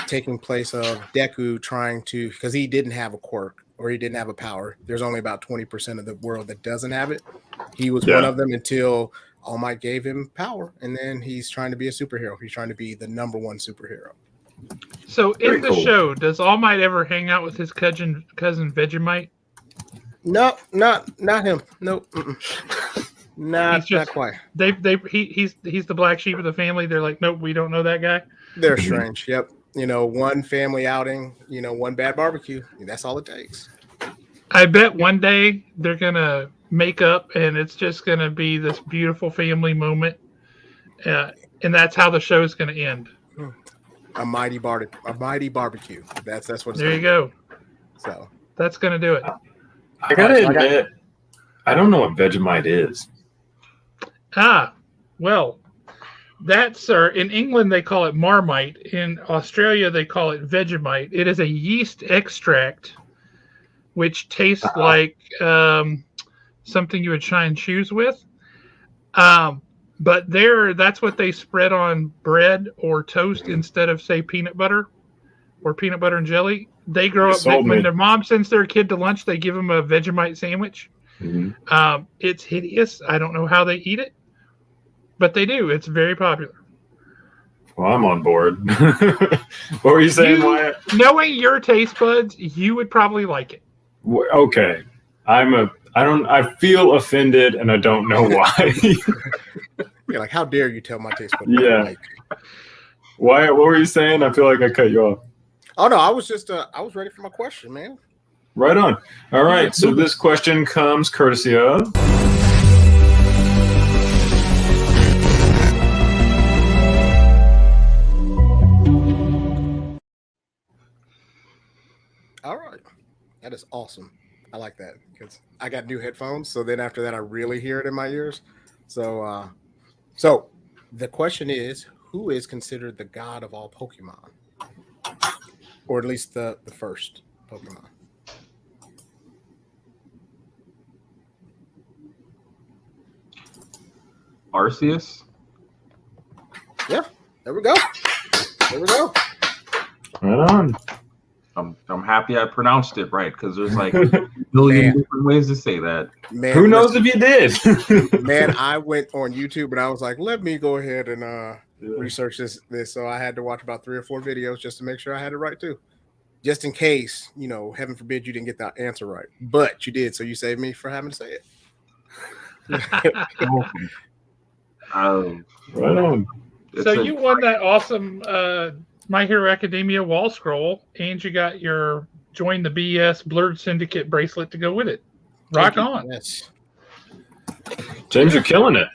taking place of Deku trying to, because he didn't have a quirk or he didn't have a power. There's only about 20% of the world that doesn't have it. He was one of them until All Might gave him power, and then he's trying to be a superhero. He's trying to be the number one superhero. So Very in the cool. show, does All Might ever hang out with his cousin Vegemite? No, not him. Nope. Not quite. He's the black sheep of the family. They're like, nope, we don't know that guy. They're strange. Yep. One family outing. One bad barbecue. That's all it takes. I bet one day they're gonna make up, and it's just gonna be this beautiful family moment, and that's how the show's gonna end. A mighty barbecue. That's what. There you go. So that's gonna do it. I gotta admit, I don't know what Vegemite is. Well, that's in England they call it Marmite. In Australia they call it Vegemite. It is a yeast extract, which tastes like something you would shine shoes with. But that's what they spread on bread or toast instead of, say, peanut butter or peanut butter and jelly. They grow up, when their mom sends their kid to lunch, they give them a Vegemite sandwich. Mm-hmm. It's hideous. I don't know how they eat it, but they do. It's very popular. Well, I'm on board. What were you saying, Wyatt? Knowing your taste buds, you would probably like it. Okay. I feel offended, and I don't know why. You're like, how dare you tell my taste buds? Yeah. Wyatt, what were you saying? I feel like I cut you off. Oh no, I was just I was ready for my question, man. Right on. All right. So this question comes courtesy of. All right. That is awesome. I like that because I got new headphones. So then after that, I really hear it in my ears. So the question is, who is considered the god of all Pokemon? Or at least the first Pokemon? Arceus? Yeah. There we go. Right on. I'm happy I pronounced it right because there's like a million different ways to say that. Man, who knows if you did? Man, I went on YouTube and I was like, let me go ahead and research this. So I had to watch about 3 or 4 videos just to make sure I had it right too. Just in case, heaven forbid you didn't get that answer right. But you did, so you saved me from having to say it. Right on. So you won that awesome My Hero Academia wall scroll, and you got your Join the BS Blurred Syndicate bracelet to go with it. Rock on. Yes. James, you're killing it.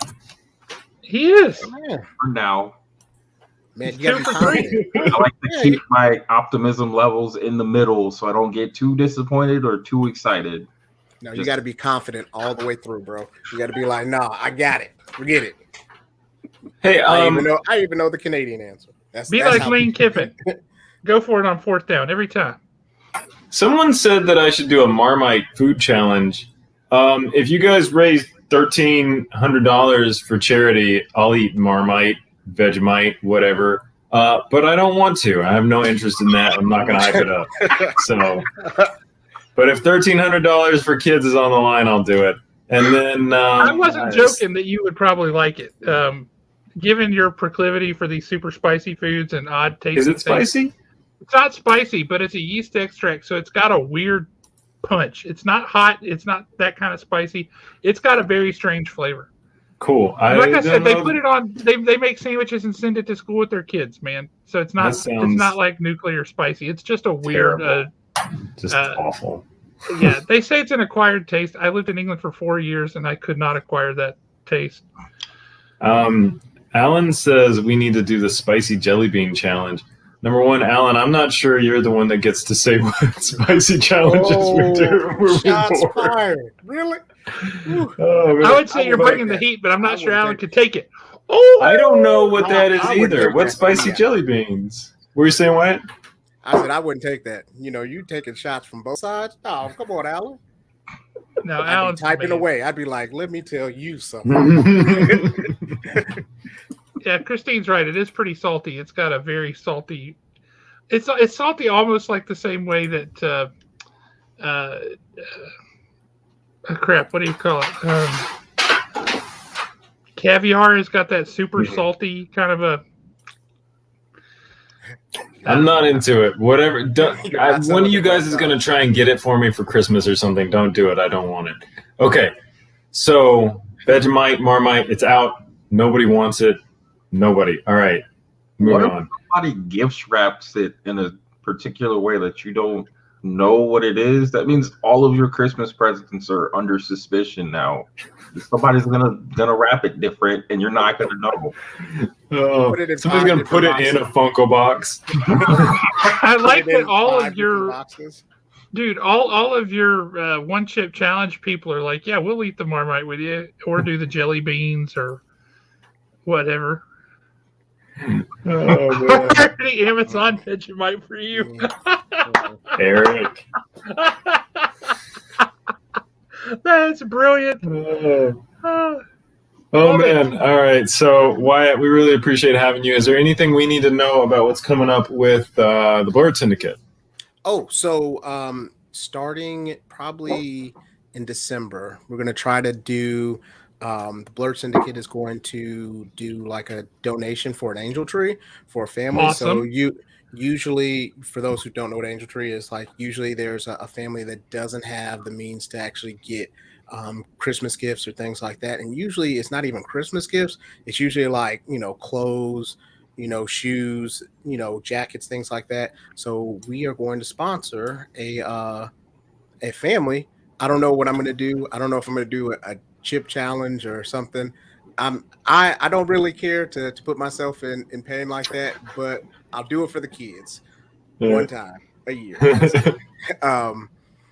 He is. For now. Man, you gotta be confident. I like to keep my optimism levels in the middle so I don't get too disappointed or too excited. No, you got to be confident all the way through, bro. You got to be like, nah, I got it. Forget it. Hey, I even know the Canadian answer. That's like Lane Kiffin. Go for it on 4th down every time. Someone said that I should do a Marmite food challenge. If you guys raise $1,300 for charity, I'll eat Marmite, Vegemite, whatever. But I don't want to. I have no interest in that. I'm not going to hype it up. So, but if $1,300 for kids is on the line, I'll do it. And then I wasn't joking that you would probably like it. Given your proclivity for these super spicy foods and odd tasting Is it spicy? It's not spicy, but it's a yeast extract, so it's got a weird punch. It's not hot. It's not that kind of spicy. It's got a very strange flavor. Cool. Like I said, they put it on. They make sandwiches and send it to school with their kids, man. So it's not. It's not like nuclear spicy. It's just a weird. Just awful. Yeah, they say it's an acquired taste. I lived in England for 4 years, and I could not acquire that taste. Alan says we need to do the spicy jelly bean challenge. Number one, Alan, I'm not sure you're the one that gets to say what spicy challenges we do. Shots fired. Really? I would say you're bringing the heat, but I'm not sure Alan could take it. Oh, I don't know what that is either. What's spicy jelly beans? What were you saying, Wyatt? I said I wouldn't take that. You taking shots from both sides? Oh, come on, Alan. No, Alan's typing away. I'd be like, let me tell you something. Yeah, Christine's right. It is pretty salty. It's got a very salty. It's salty almost like the same way that crap. What do you call it? Caviar has got that super salty kind of a. I'm not into it. Whatever. One of you guys is that. going to try and get it for me for Christmas or something. Don't do it. I don't want it. Okay. So, Vegemite, Marmite, it's out. Nobody wants it. Nobody. All right. Moving on. Somebody gift wraps it in a particular way that you don't know what it is. That means all of your Christmas presents are under suspicion now. Somebody's gonna wrap it different, and you're not gonna know. Somebody's gonna put it in a Funko box. I like that all of your boxes. dude, all of your one chip challenge people are like, yeah, we'll eat the Marmite with you, or do the jelly beans or whatever. Oh, man. The Amazon Vegemite for you. Eric. That's brilliant. Oh man. All right. So Wyatt, we really appreciate having you. Is there anything we need to know about what's coming up with the Blurred Syndicate? Oh, so starting probably in December, we're going to try to do the Blurred Syndicate is going to do like a donation for an angel tree for a family. Awesome. So usually, for those who don't know what angel tree is, like usually there's a family that doesn't have the means to actually get Christmas gifts or things like that. And usually it's not even Christmas gifts. It's usually like, clothes, shoes, jackets, things like that. So we are going to sponsor a family. I don't know what I'm going to do. I don't know if I'm going to do a chip challenge or something. I don't really care to put myself in pain like that, but I'll do it for the kids one time a year.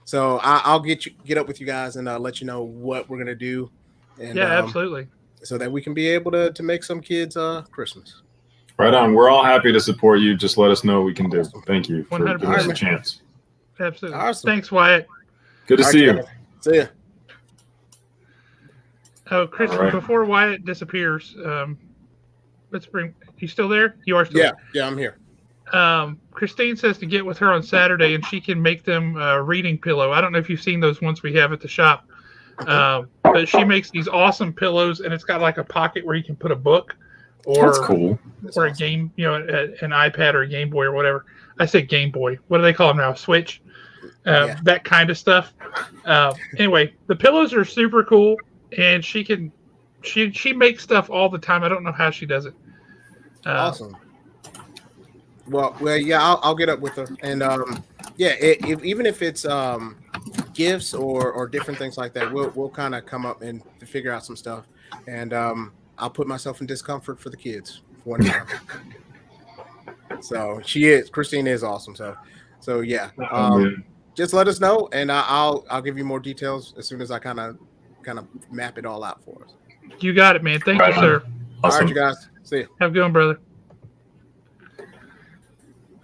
So I'll get up with you guys and let you know what we're gonna do. And, yeah, absolutely. So that we can be able to make some kids Christmas. Right on. We're all happy to support you. Just let us know what we can do. Thank you for giving us a chance. Absolutely. Awesome. Thanks, Wyatt. Good to see you. See ya. Oh, Chris, before Wyatt disappears, let's bring. You still there? You are still there. Yeah, I'm here. Christine says to get with her on Saturday, and she can make them a reading pillow. I don't know if you've seen those ones we have at the shop, but she makes these awesome pillows, and it's got like a pocket where you can put a book, or that's cool, or a game, an iPad or a Game Boy or whatever. I say Game Boy. What do they call them now? Switch. That kind of stuff. Anyway, the pillows are super cool, and she makes stuff all the time. I don't know how she does it. Awesome. Well, yeah, I'll get up with her, and even if it's gifts or different things like that, we'll kind of come up and figure out some stuff, and I'll put myself in discomfort for the kids for one time. So Christine is awesome. So yeah, just let us know, and I'll give you more details as soon as I kind of map it all out for us. You got it, man. Thank you, sir. Awesome. All right, you guys. See you. Have a good one, brother.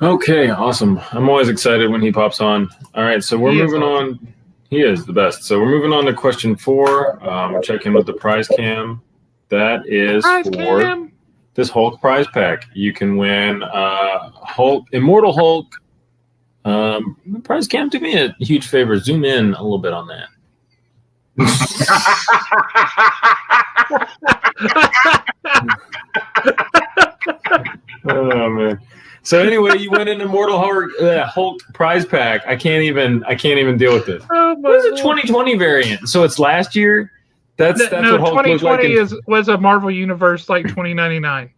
Okay, awesome. I'm always excited when he pops on. All right, so we're moving on. He is the best. So we're moving on to question 4. We're checking with the prize cam. That is for this Hulk prize pack. You can win Hulk, Immortal Hulk. Prize cam, do me a huge favor. Zoom in a little bit on that. Oh man. So anyway, you went in Immortal Hulk prize pack. I can't even deal with this. What is a 2020 variant? So it's last year. That's what Hulk 2020 looked like was a Marvel Universe like 2099.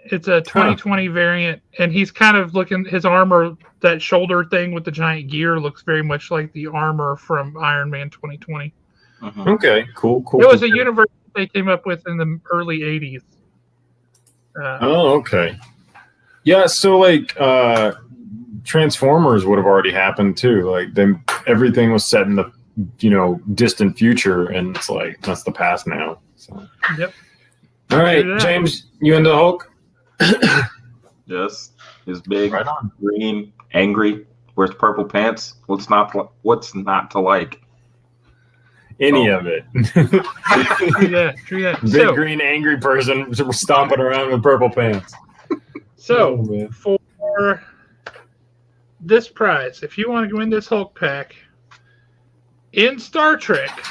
It's a 2020 variant, and he's kind of looking. His armor, that shoulder thing with the giant gear, looks very much like the armor from Iron Man 2020. Okay, cool. It was a universe they came up with in the early 80s. Okay. Yeah, so like Transformers would have already happened too. Like then everything was set in the distant future, and it's like that's the past now. So. Yep. All right, James, you into Hulk? Yes, he's big, right on. Green, angry, wears purple pants. What's not to like? Any of it. True that. Big green angry person stomping around with purple pants. So for this prize, if you want to win this Hulk pack, in Star Trek,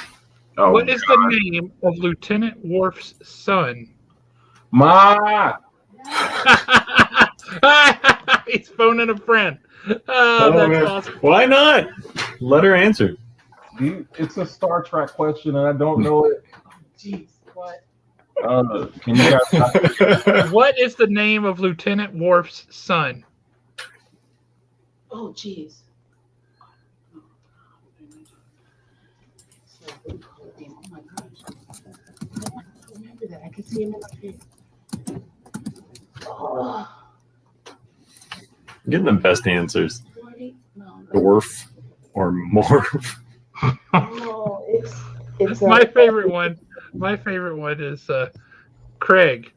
Oh, What is the name of Lieutenant Worf's son? Ma. He's phoning a friend. Oh, Oh, that's man. awesome. Why not? Let her answer. It's a Star Trek question, and I don't know it. Jeez, what? Can you guys? What is the name of Lieutenant Worf's son? Oh, jeez. Oh my gosh. I remember that. I can see him in my face. Oh, Getting the best answers. 40? No. Dwarf or Morph. No, it's My favorite one. My favorite one is Craig.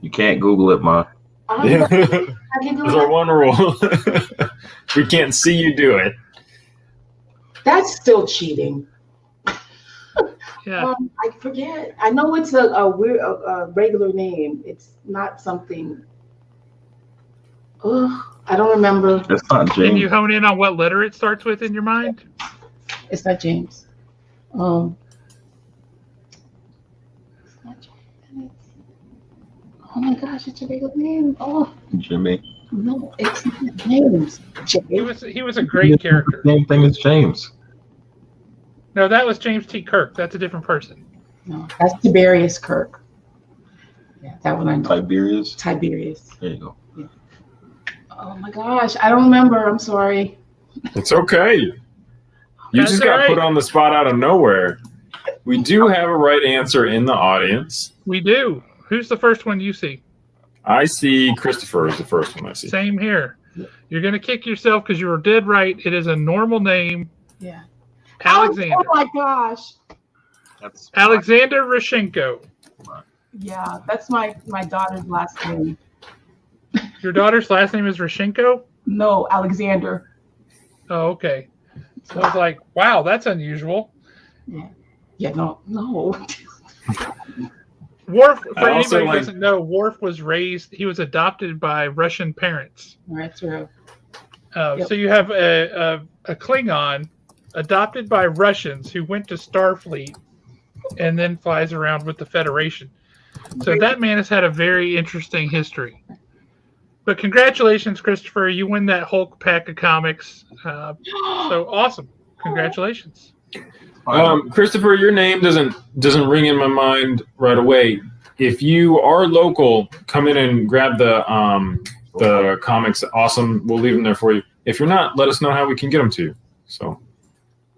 You can't Google it, Ma. Yeah. I can do That's our it. one rule. We can't see you do it. That's still cheating. Yeah. I forget. I know it's a weird, a regular name. It's not something. I don't remember. It's not Can James. you hone in on what letter it starts with in your mind? It's not James. It's not James. Oh my gosh, it's a regular name. Oh Jimmy. no, it's not James. He was a great character. Same thing as James. No, that was James T. Kirk. That's a different person. No, that's Tiberius Kirk. Yeah, that one I know. Tiberius. Tiberius. There you go. Oh my gosh, I don't remember. I'm sorry. It's okay. You That's just all got right. put on the spot out of nowhere. We do have a right answer in the audience. We do. Who's the first one you see? I see Christopher is the first one I see. Same here. You're going to kick yourself because you were dead right. It is a normal name. Yeah. Alexander. Oh my gosh. That's Alexander Rishenko. Yeah, that's my daughter's last name. Your daughter's last name is Rishenko? No, Alexander. Oh, okay. So I was like, wow, that's unusual. Yeah, no. Worf, for I also anybody who like- doesn't know, Worf he was adopted by Russian parents. That's true. So you have a Klingon adopted by Russians who went to Starfleet and then flies around with the Federation. So that man has had a very interesting history. But congratulations, Christopher. You win that Hulk pack of comics. So awesome. Congratulations. Christopher, your name doesn't ring in my mind right away. If you are local, come in and grab the comics. Awesome. We'll leave them there for you. If you're not, let us know how we can get them to you. So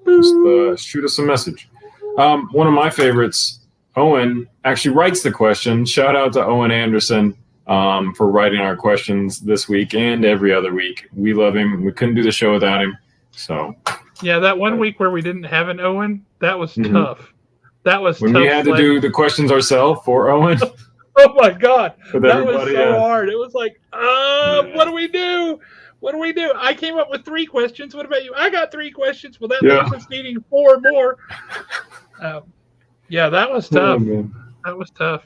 just shoot us a message. One of my favorites, Owen, actually writes the question. Shout out to Owen Anderson for writing our questions this week and every other week. We love him. We couldn't do the show without him. So Yeah, that one week where we didn't have an Owen, that was tough. That was when tough. we had to do the questions ourselves for Owen, Oh my God. with That was everybody, so hard. It was like, what do we do? What do we do? I came up with 3 questions. What about you? I got 3 questions. Well, that leaves us needing 4 more. Yeah, that was tough. That was tough.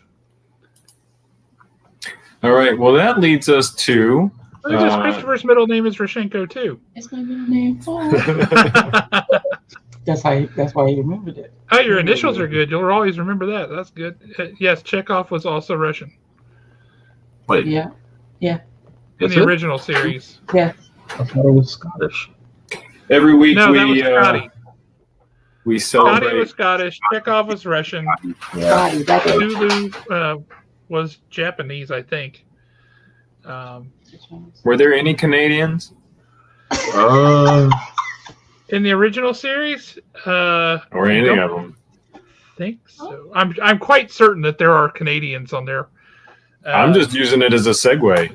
All right. Well, that leads us to. Look at this. Christopher's middle name is Rishenko too. It's my middle name. That's why he remembered it. Oh, your initials are good. You'll always remember that. That's good. Yes, Chekhov was also Russian Wait. Yeah. in Is the it? original series. Yeah. I thought it was Scottish. Every week No, that was Scotty. we Scotty celebrate. was Scottish. Chekhov was Russian. Yeah. Scotty, that's it. Zulu was Japanese, I think. Were there any Canadians? In the original series, Or any don't- of them? think so. I'm quite certain that there are Canadians on there. I'm just using it as a segue.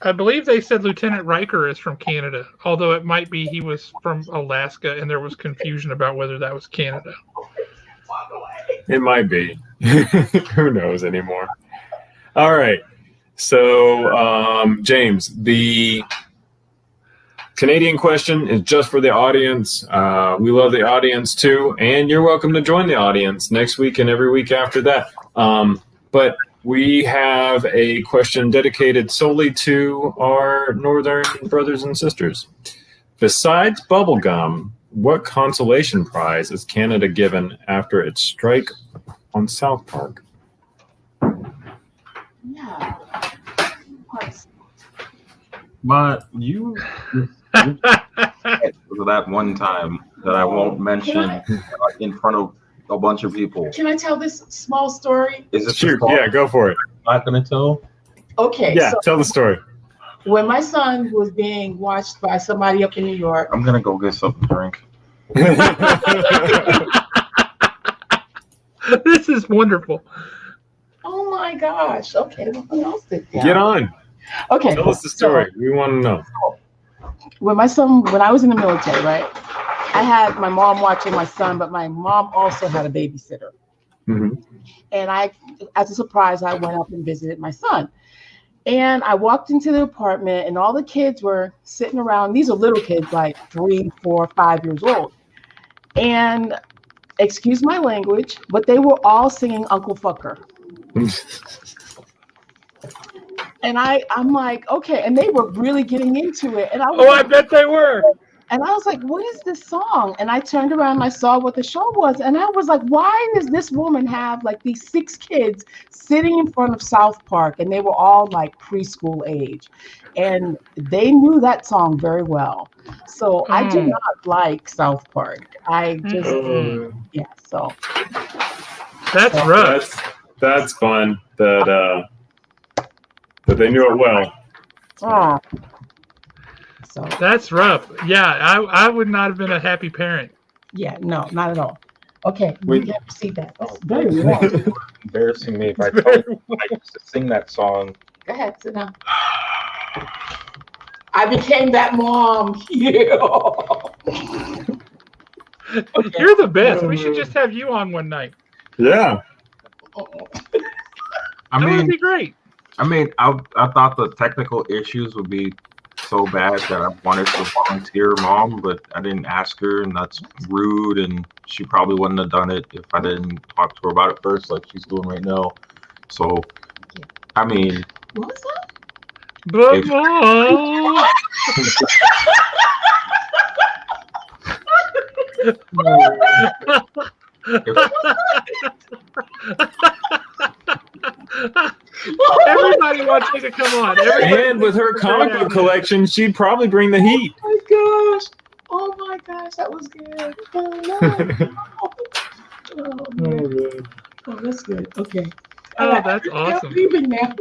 I believe they said Lieutenant Riker is from Canada, although it might be he was from Alaska, and there was confusion about whether that was Canada. It might be. Who knows anymore? All right. So, James, the Canadian question is just for the audience. We love the audience too, and you're welcome to join the audience next week and every week after that. But We have a question dedicated solely to our northern brothers and sisters. Besides bubblegum, what consolation prize is Canada given after its strike on South Park? Yeah. But you that one time that I won't mention in front of a bunch of people. Can I tell this small story? Is it Shoot, yeah, go for it. not going to tell? Okay. Yeah, So tell the story. when my son was being watched by somebody up in New York, I'm going to go get something to drink. This is wonderful. oh my gosh. Okay. Who else did that? Get on. Okay. Tell us the story. We want to know. When I was in the military, right? I had my mom watching my son, but my mom also had a babysitter. Mm-hmm. And as a surprise, I went up and visited my son. And I walked into the apartment, and all the kids were sitting around. These are little kids, like 3, 4, 5 years old. And excuse my language, but they were all singing Uncle Fucker. And I'm like, okay. And they were really getting into it. And I bet they were. And I was like, what is this song? And I turned around and I saw what the show was. And I was like, why does this woman have like these 6 kids sitting in front of South Park? And they were all like preschool age. And they knew that song very well. So I do not like South Park. I just, yeah, so. That's rough. That's fun that they knew it well. Oh. So That's rough. Yeah, I would not have been a happy parent. yeah, no, not at all. Okay, We- we have to see that. That's very warm. Embarrassing me if I told you I used to sing that song. Go ahead, sit down. I became that mom. Yeah. You're the best. We should just have you on one night. Yeah. I That would mean, be great. I thought the technical issues would be so bad that I wanted to volunteer mom, but I didn't ask her, and that's rude, and she probably wouldn't have done it if I didn't talk to her about it first, like she's doing right now. So, I mean, What was that? But Mom, everybody wants you to come on. Everybody And with her comic book collection, she'd probably bring the heat. Oh my gosh, that was good. Oh, man. Oh, that's good. Okay. Oh, that's awesome. I'm leaving now.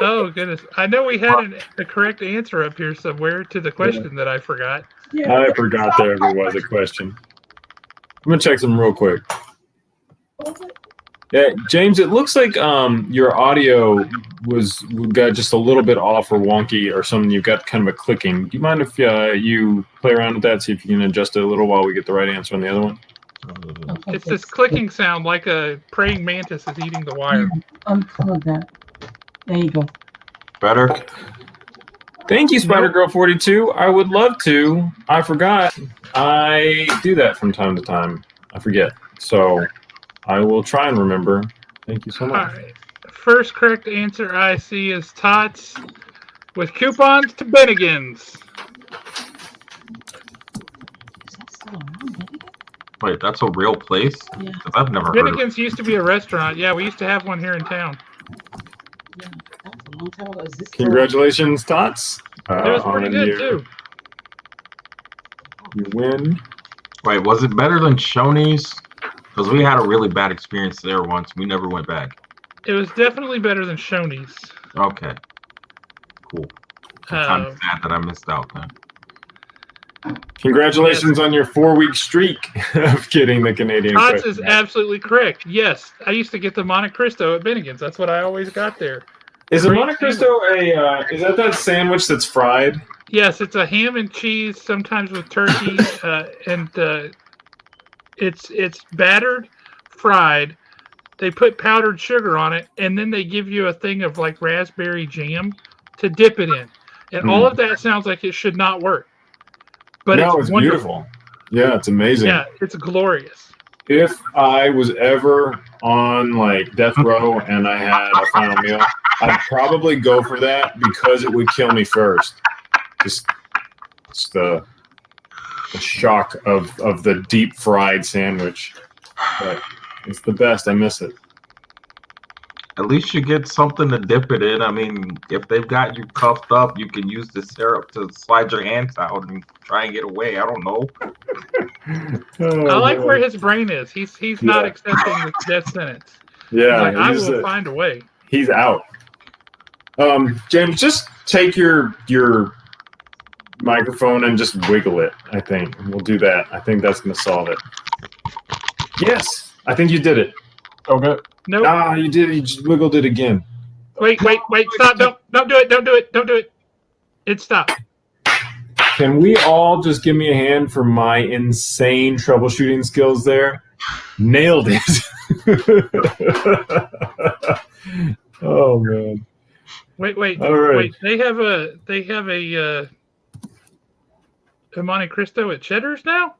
Oh goodness, I know we had a correct answer up here somewhere to the question that I forgot. Yeah. I forgot there ever was a question. I'm gonna check some real quick. Yeah, James, it looks like your audio got just a little bit off or wonky or something. You've got kind of a clicking. Do you mind if you play around with that, see if you can adjust it a little while we get the right answer on the other one? Okay, It's this clicking sound like a praying mantis is eating the wire. unplug that. There you go. better. Thank you, Spider Girl 42. I would love to. I forgot. I do that from time to time. I forget. So I will try and remember. Thank you so All much. right. First correct answer I see is Tots with coupons to Bennigan's. Is that still around? Wait, that's a real place? Yeah. 'Cause I've never heard of it. Bennigan's used to be a restaurant. Yeah, we used to have one here in town. Yeah, that was a long time ago. Is this still- Congratulations, Tots. It was pretty on good your- too. You win. Wait, was it better than Shoney's? Because we had a really bad experience there once. We never went back. It was definitely better than Shoney's. Okay. Cool. I'm kind Uh, of sad that I missed out then. Congratulations on your 4-week streak of getting the Canadian Tots question is right. absolutely correct. Yes, I used to get the Monte Cristo at Bennigan's. That's what I always got there. Is a Great Monte Cristo is that sandwich that's fried? Yes, it's a ham and cheese, sometimes with turkey, and it's battered, fried. They put powdered sugar on it, and then they give you a thing of like raspberry jam to dip it in. And all of that sounds like it should not work, but no, it's it's wonderful. beautiful. Yeah, it's amazing. Yeah, it's glorious. If I was ever on like death row and I had a final meal, I'd probably go for that because it would kill me first. Just the shock of the deep fried sandwich. But it's the best. I miss it. At least you get something to dip it in. I mean, if they've got you cuffed up, you can use the syrup to slide your hands out and try and get away. I don't know. I like where his brain is. He's not accepting the death sentence. Yeah, he's like, I will find a way. He's out. James, just take your microphone and just wiggle it. I think we'll do that. I think that's going to solve it. Yes, I think you did it. Okay. Nope. Ah, you did it. You just wiggled it again. Wait! Stop! Don't do it! Don't do it! Don't do it! It stopped. Can we all just give me a hand for my insane troubleshooting skills there? Nailed it. Oh man. Wait. All right. Wait. They have a Monte Cristo at Cheddar's now?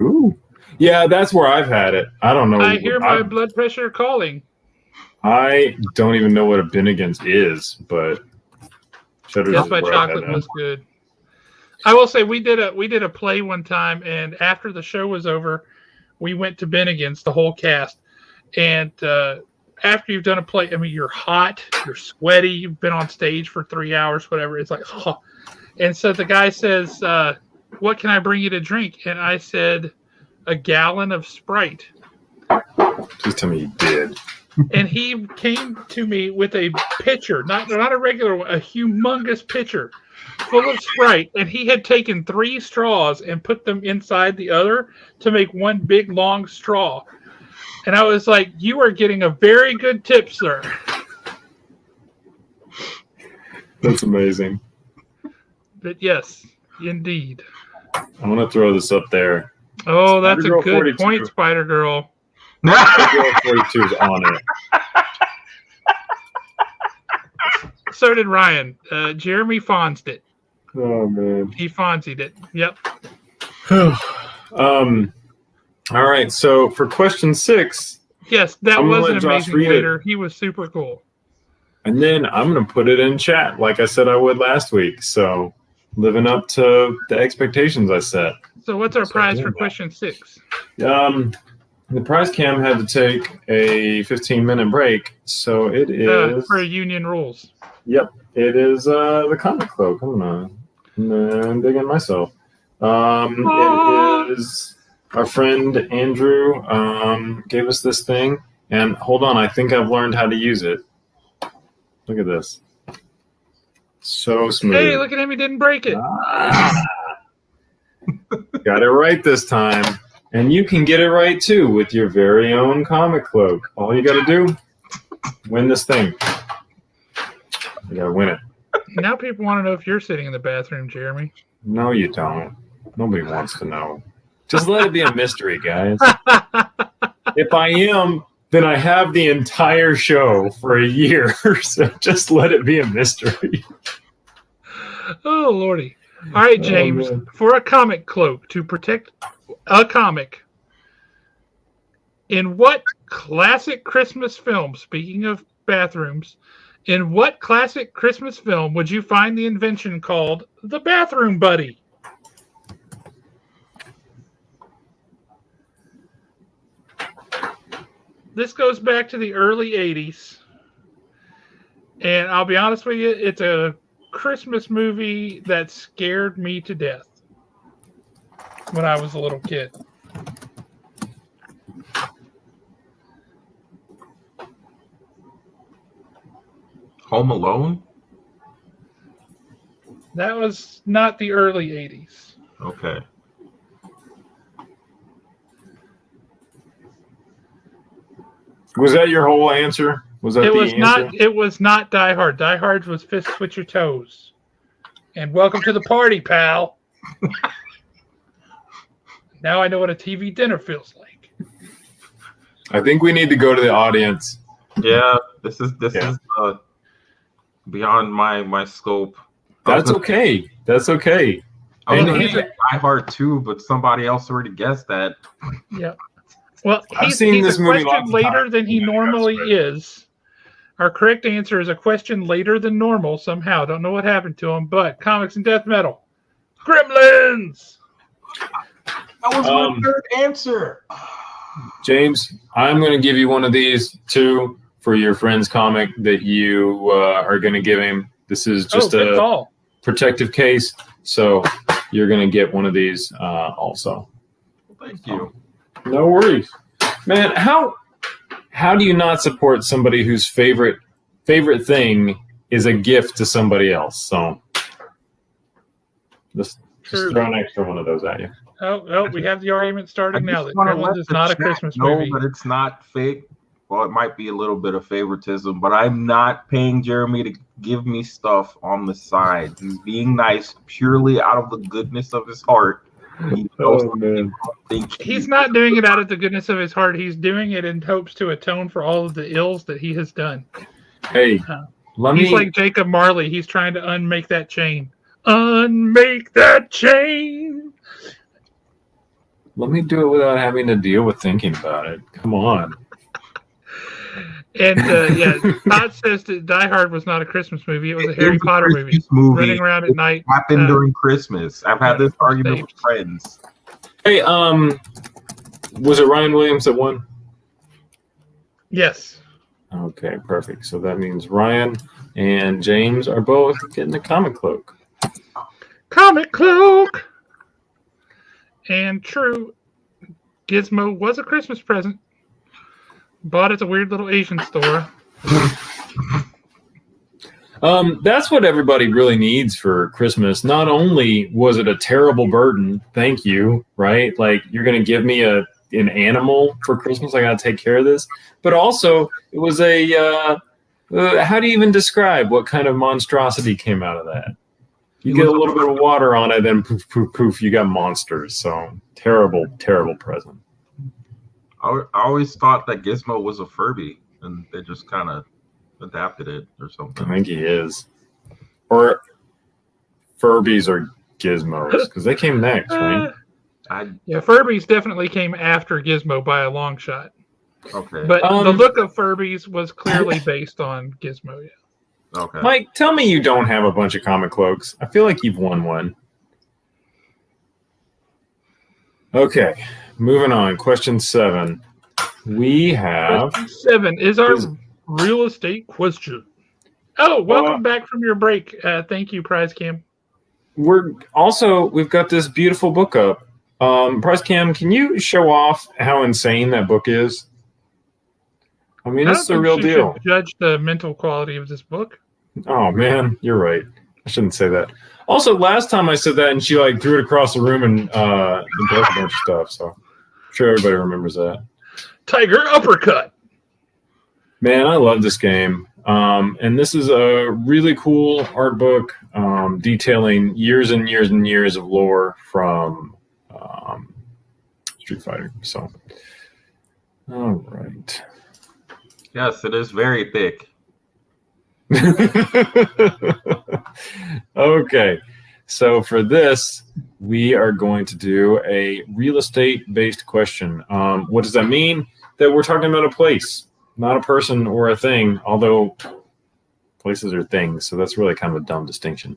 Ooh. Yeah, that's where I've had it. I don't know. I hear my blood pressure calling. I don't even know what a Bennigan's is, but Cheddar's Yes, is my where I've had chocolate that. was good. I will say we did a play one time, and after the show was over, we went to Bennigan's, the whole cast. And after you've done a play, I mean, you're hot, you're sweaty, you've been on stage for 3 hours, whatever. It's like, oh. And so the guy says, what can I bring you to drink? And I said, a gallon of Sprite. Please tell me you did. And he came to me with a pitcher, not a regular one, a humongous pitcher full of Sprite. And he had taken 3 straws and put them inside the other to make one big, long straw. And I was like, you are getting a very good tip, sir. That's amazing. But yes, indeed. I'm going to throw this up there. Oh, that's a Spider-Girl good 42. point, Spider-Girl. Girl 42 is on it. So did Ryan. Jeremy Fonzed it. Oh, man. He Fonzied it. Yep. All right, so for question 6, Yes, that I'm gonna was an let Josh amazing read it. waiter. He was super cool. and then I'm going to put it in chat like I said I would last week. So living up to the expectations I set. So what's our So prize doing for that. question 6? The prize cam had to take a 15-minute break, so it is. For union rules. Yep, it is the comic cloak. Hold on, I'm digging myself. It is our friend Andrew gave us this thing, and hold on, I think I've learned how to use it. Look at this, so smooth. Hey, look at him! He didn't break it. Got it right this time. And you can get it right, too, with your very own comic cloak. All you got to do, win this thing. You got to win it. Now people want to know if you're sitting in the bathroom, Jeremy. No, you don't. Nobody wants to know. Just let it be a mystery, guys. If I am, then I have the entire show for a year. So just let it be a mystery. Oh, Lordy. All right, James, man. for a comic cloak to protect a comic, in what classic Christmas film, speaking of bathrooms, in what classic Christmas film would you find the invention called the bathroom buddy? This goes back to the early 80s. And I'll be honest with you, it's a Christmas movie that scared me to death when I was a little kid. Home Alone? That was not the early 80s. Okay. Was that your whole answer? Was that It the was answer? not. It was not Die Hard. Die Hard was Fist Switch Your Toes. And welcome to the party, pal. Now I know what a TV dinner feels like. I think we need to go to the audience. Yeah, this is Yeah. beyond my scope. That's okay. That's okay. I was And going to he- say Die Hard 2, but somebody else already guessed that. Yep. Well, I've seen he's this a movie question lots of later times. than he Yeah, normally that's right. is. Our correct answer is a question later than normal somehow. Don't know what happened to him, but comics and death metal. Gremlins! That was my third answer. James, I'm going to give you one of these too for your friend's comic that you are going to give him. This is just good a call. protective case, so you're going to get one of these also. Thank you. No worries, man. How do you not support somebody whose favorite thing is a gift to somebody else? So just throw an extra one of those at you. Oh, we have the argument starting now that wanna Gremlins let is the not a chat Christmas know movie. that it's not fake. Well, it might be a little bit of favoritism, but I'm not paying Jeremy to give me stuff on the side. He's being nice purely out of the goodness of his heart. Oh man, He's not doing it out of the goodness of his heart. He's doing it in hopes to atone for all of the ills that he has done. Hey, he's like Jacob Marley. He's trying to unmake that chain. Unmake that chain. Let me do it without having to deal with thinking about it. Come on. And Todd says that Die Hard was not a Christmas movie. It was a Harry Potter movie. Running around at night. Happened during Christmas. I've had this argument with friends. Hey, was it Ryan Williams that won? Yes. Okay, perfect. So that means Ryan and James are both getting the comic cloak. Comic cloak. And true, Gizmo was a Christmas present. Bought at a weird little Asian store. That's what everybody really needs for Christmas. Not only was it a terrible burden, thank you, right? Like you're going to give me an animal for Christmas. I got to take care of this. But also it was how do you even describe what kind of monstrosity came out of that? You get a little bit of water on it, then poof, poof, poof, you got monsters. So terrible, terrible present. I always thought that Gizmo was a Furby, and they just kind of adapted it or something. I think he is. Or Furbies or Gizmos, because they came next, right? Furbies definitely came after Gizmo by a long shot. Okay. But the look of Furbies was clearly based on Gizmo, yeah. Okay. Mike, tell me you don't have a bunch of comic cloaks. I feel like you've won one. Okay, moving on. Question 7. We have... Question 7 is our real estate question. Oh, welcome back from your break. Thank you, Prize Cam. We've got this beautiful book up. Prize Cam, can you show off how insane that book is? I mean, it's the real deal. Judge the mental quality of this book. Oh man, you're right. I shouldn't say that. Also, last time I said that, and she like threw it across the room and broke a bunch of stuff. So I'm sure everybody remembers that. Tiger uppercut. Man, I love this game. And this is a really cool art book detailing years and years and years of lore from Street Fighter. So, all right. Yes, it is very thick. Okay. So for this, we are going to do a real estate-based question. What does that mean? That we're talking about a place, not a person or a thing, although places are things, so that's really kind of a dumb distinction.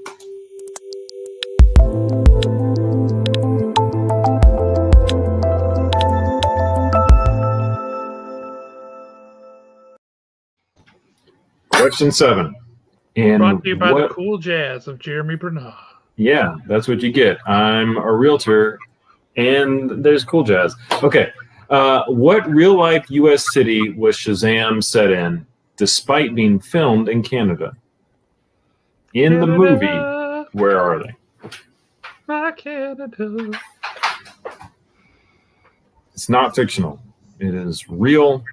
Question 7. Brought to you by the cool jazz of Jeremy Bernard. Yeah, that's what you get. I'm a realtor, and there's cool jazz. Okay. What real-life U.S. city was Shazam set in, despite being filmed in Canada? In the movie, where are they? My Canada. It's not fictional. It is real.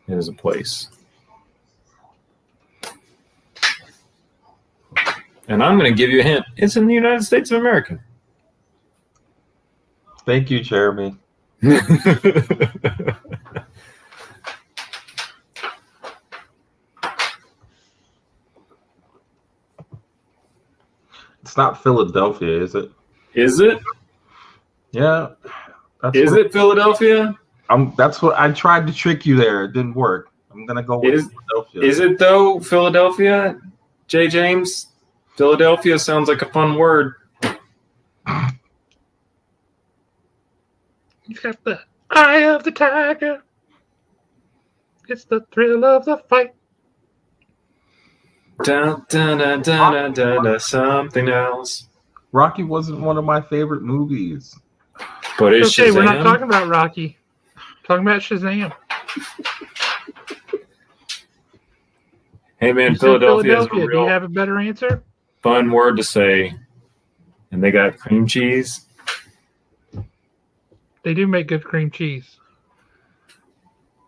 It is a place. And I'm going to give you a hint. It's in the United States of America. Thank you, Jeremy. It's not Philadelphia, is it? Is it? Yeah. Is it Philadelphia? That's what I tried to trick you there. It didn't work. I'm gonna go with Philadelphia. Is it though Philadelphia? J. James? Philadelphia sounds like a fun word. He's got the eye of the tiger. It's the thrill of the fight. Da, da, da, da, da, da, something else. Rocky wasn't one of my favorite movies. But it's Okay, Shazam. we're not talking about Rocky. We're talking about Shazam. Hey man, You said Philadelphia is a Do you real have a better answer? fun word to say. And they got cream cheese. They do make good cream cheese.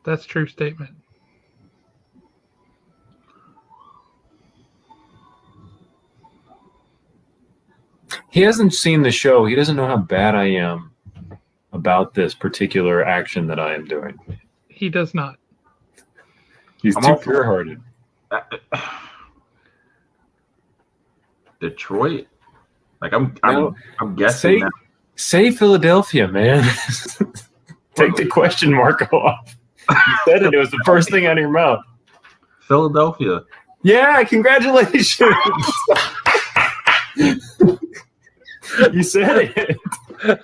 That's a true statement. He hasn't seen the show. He doesn't know how bad I am about this particular action that I am doing. He does not. He's I'm too also- pure-hearted. Detroit? Like I'm Say, guessing that. say Philadelphia, man. Take the question mark off. You said it. It was the first thing out of your mouth. Philadelphia. Yeah, congratulations. You said it. I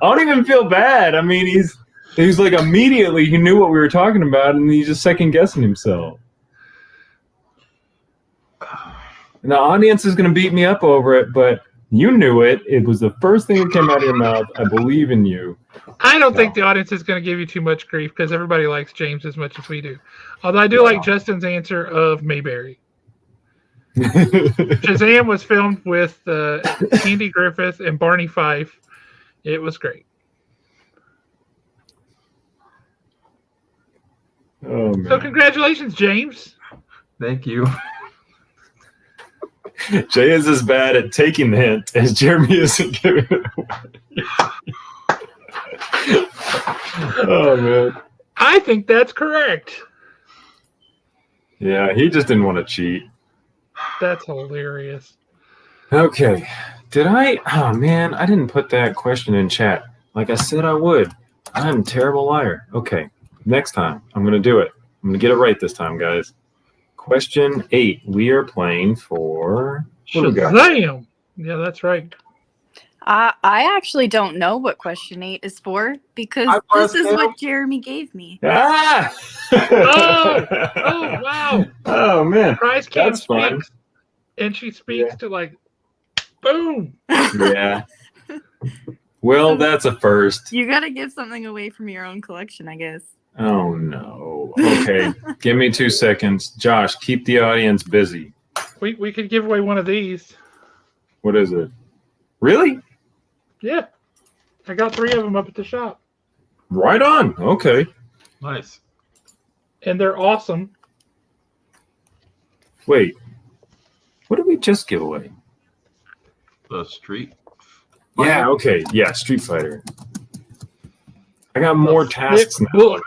don't even feel bad. I mean, he's like immediately he knew what we were talking about, and he's just second guessing himself. And the audience is going to beat me up over it, but you knew it. It was the first thing that came out of your mouth. I believe in you. I don't think the audience is going to give you too much grief because everybody likes James as much as we do. Although I do like Justin's answer of Mayberry. Shazam was filmed with Andy Griffith and Barney Fife. It was great. Oh man! So congratulations, James. Thank you. Jay is as bad at taking the hint as Jeremy is at giving it away. Oh man! I think that's correct. Yeah, he just didn't want to cheat. That's hilarious. Okay. Did I? Oh, man. I didn't put that question in chat like I said I would. I'm a terrible liar. Okay. Next time, I'm going to do it. I'm going to get it right this time, guys. Question 8. We are playing for... What do we got? Shazam! Yeah, that's right. I actually don't know what question 8 is for because this is what Jeremy gave me. Ah! Oh, wow. Oh, man. Prize Cam That's fun. speaks, and she speaks to like, boom. Yeah. Well, that's a first. You got to give something away from your own collection, I guess. Oh, no. Okay. Give me 2 seconds. Josh, keep the audience busy. We could give away one of these. What is it? Really? Yeah. I got 3 of them up at the shop. Right on. Okay. Nice. And they're awesome. Wait. What did we just give away? The Street. Yeah, okay. Yeah, Street Fighter. I got more tasks now. Book.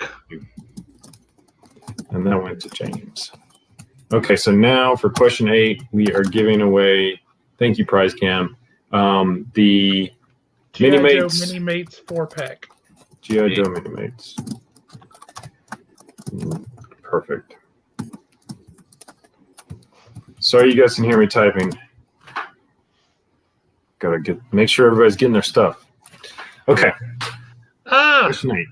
And that went to James. Okay, so now for question 8, we are giving away, thank you, Prize Cam, the G.I. Joe Mini-Mates. Mini-Mates 4-pack. G.I. Joe Mini-Mates. Perfect. Sorry you guys can hear me typing. Gotta make sure everybody's getting their stuff. Okay. Question 8.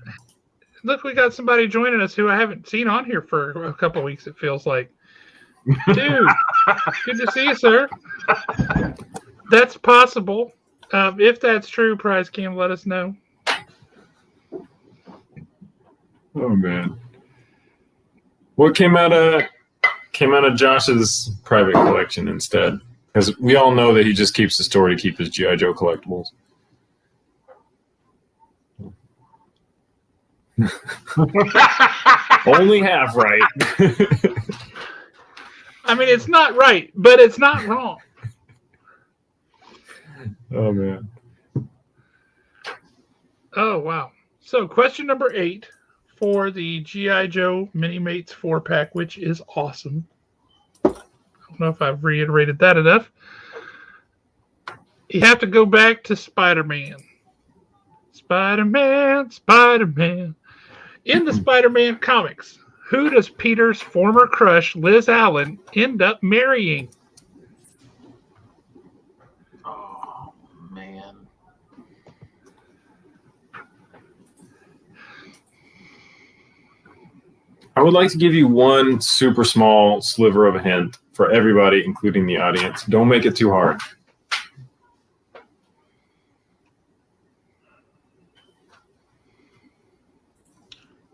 Look, we got somebody joining us who I haven't seen on here for a couple weeks, it feels like. Dude, good to see you, sir. That's possible. If that's true, Prize Cam, let us know. Oh man. What came out of Josh's private collection instead? Because we all know that he just keeps the store to keep his G.I. Joe collectibles. Only half right. I mean, it's not right, but it's not wrong. Oh man. Oh, wow. So question number 8 for the G.I. Joe Mini-Mates 4-pack, which is awesome. I don't know if I've reiterated that enough. You have to go back to Spider-Man. Spider-Man, Spider-Man. In the Spider-Man comics, who does Peter's former crush, Liz Allen, end up marrying? Oh man. I would like to give you one super small sliver of a hint for everybody, including the audience. Don't make it too hard.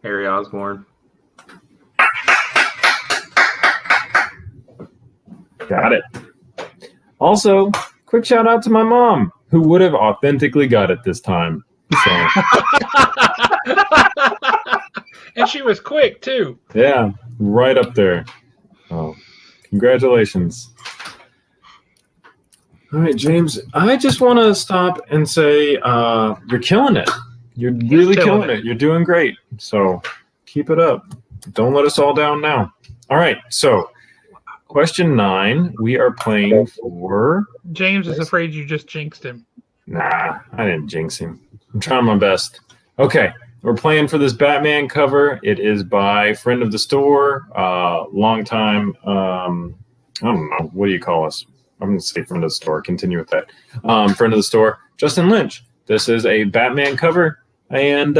Harry Osborn. Got it. Also, quick shout out to my mom, who would have authentically got it this time. So, And she was quick, too. yeah, right up there. Oh, congratulations. All right, James, I just want to stop and say you're killing it. You're really killing it. You're doing great. So keep it up. Don't let us all down now. All right, so question 9, we are playing for... James is afraid you just jinxed him. Nah, I didn't jinx him. I'm trying my best. Okay, we're playing for this Batman cover. It is by friend of the store, long time, I don't know, what do you call us? I'm going to say friend of the store. Continue with that. Friend of the store, Justin Lynch. This is a Batman cover, and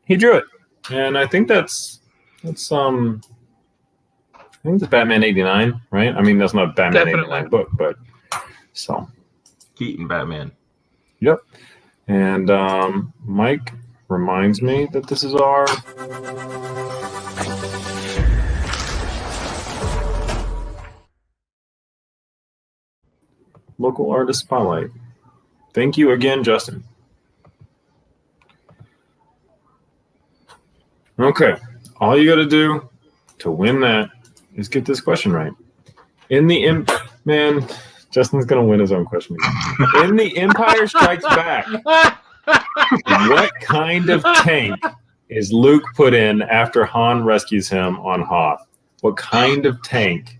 he drew it. And I think that's Batman 89, right? I mean, that's not Batman Definitely. 89 book, but so. Keaton Batman. Yep. And Mike reminds me that this is our local artist spotlight. Thank you again, Justin. Okay. All you got to do to win that is get this question right. Man, Justin's going to win his own question again. In The Empire Strikes Back, what kind of tank is Luke put in after Han rescues him on Hoth? What kind of tank?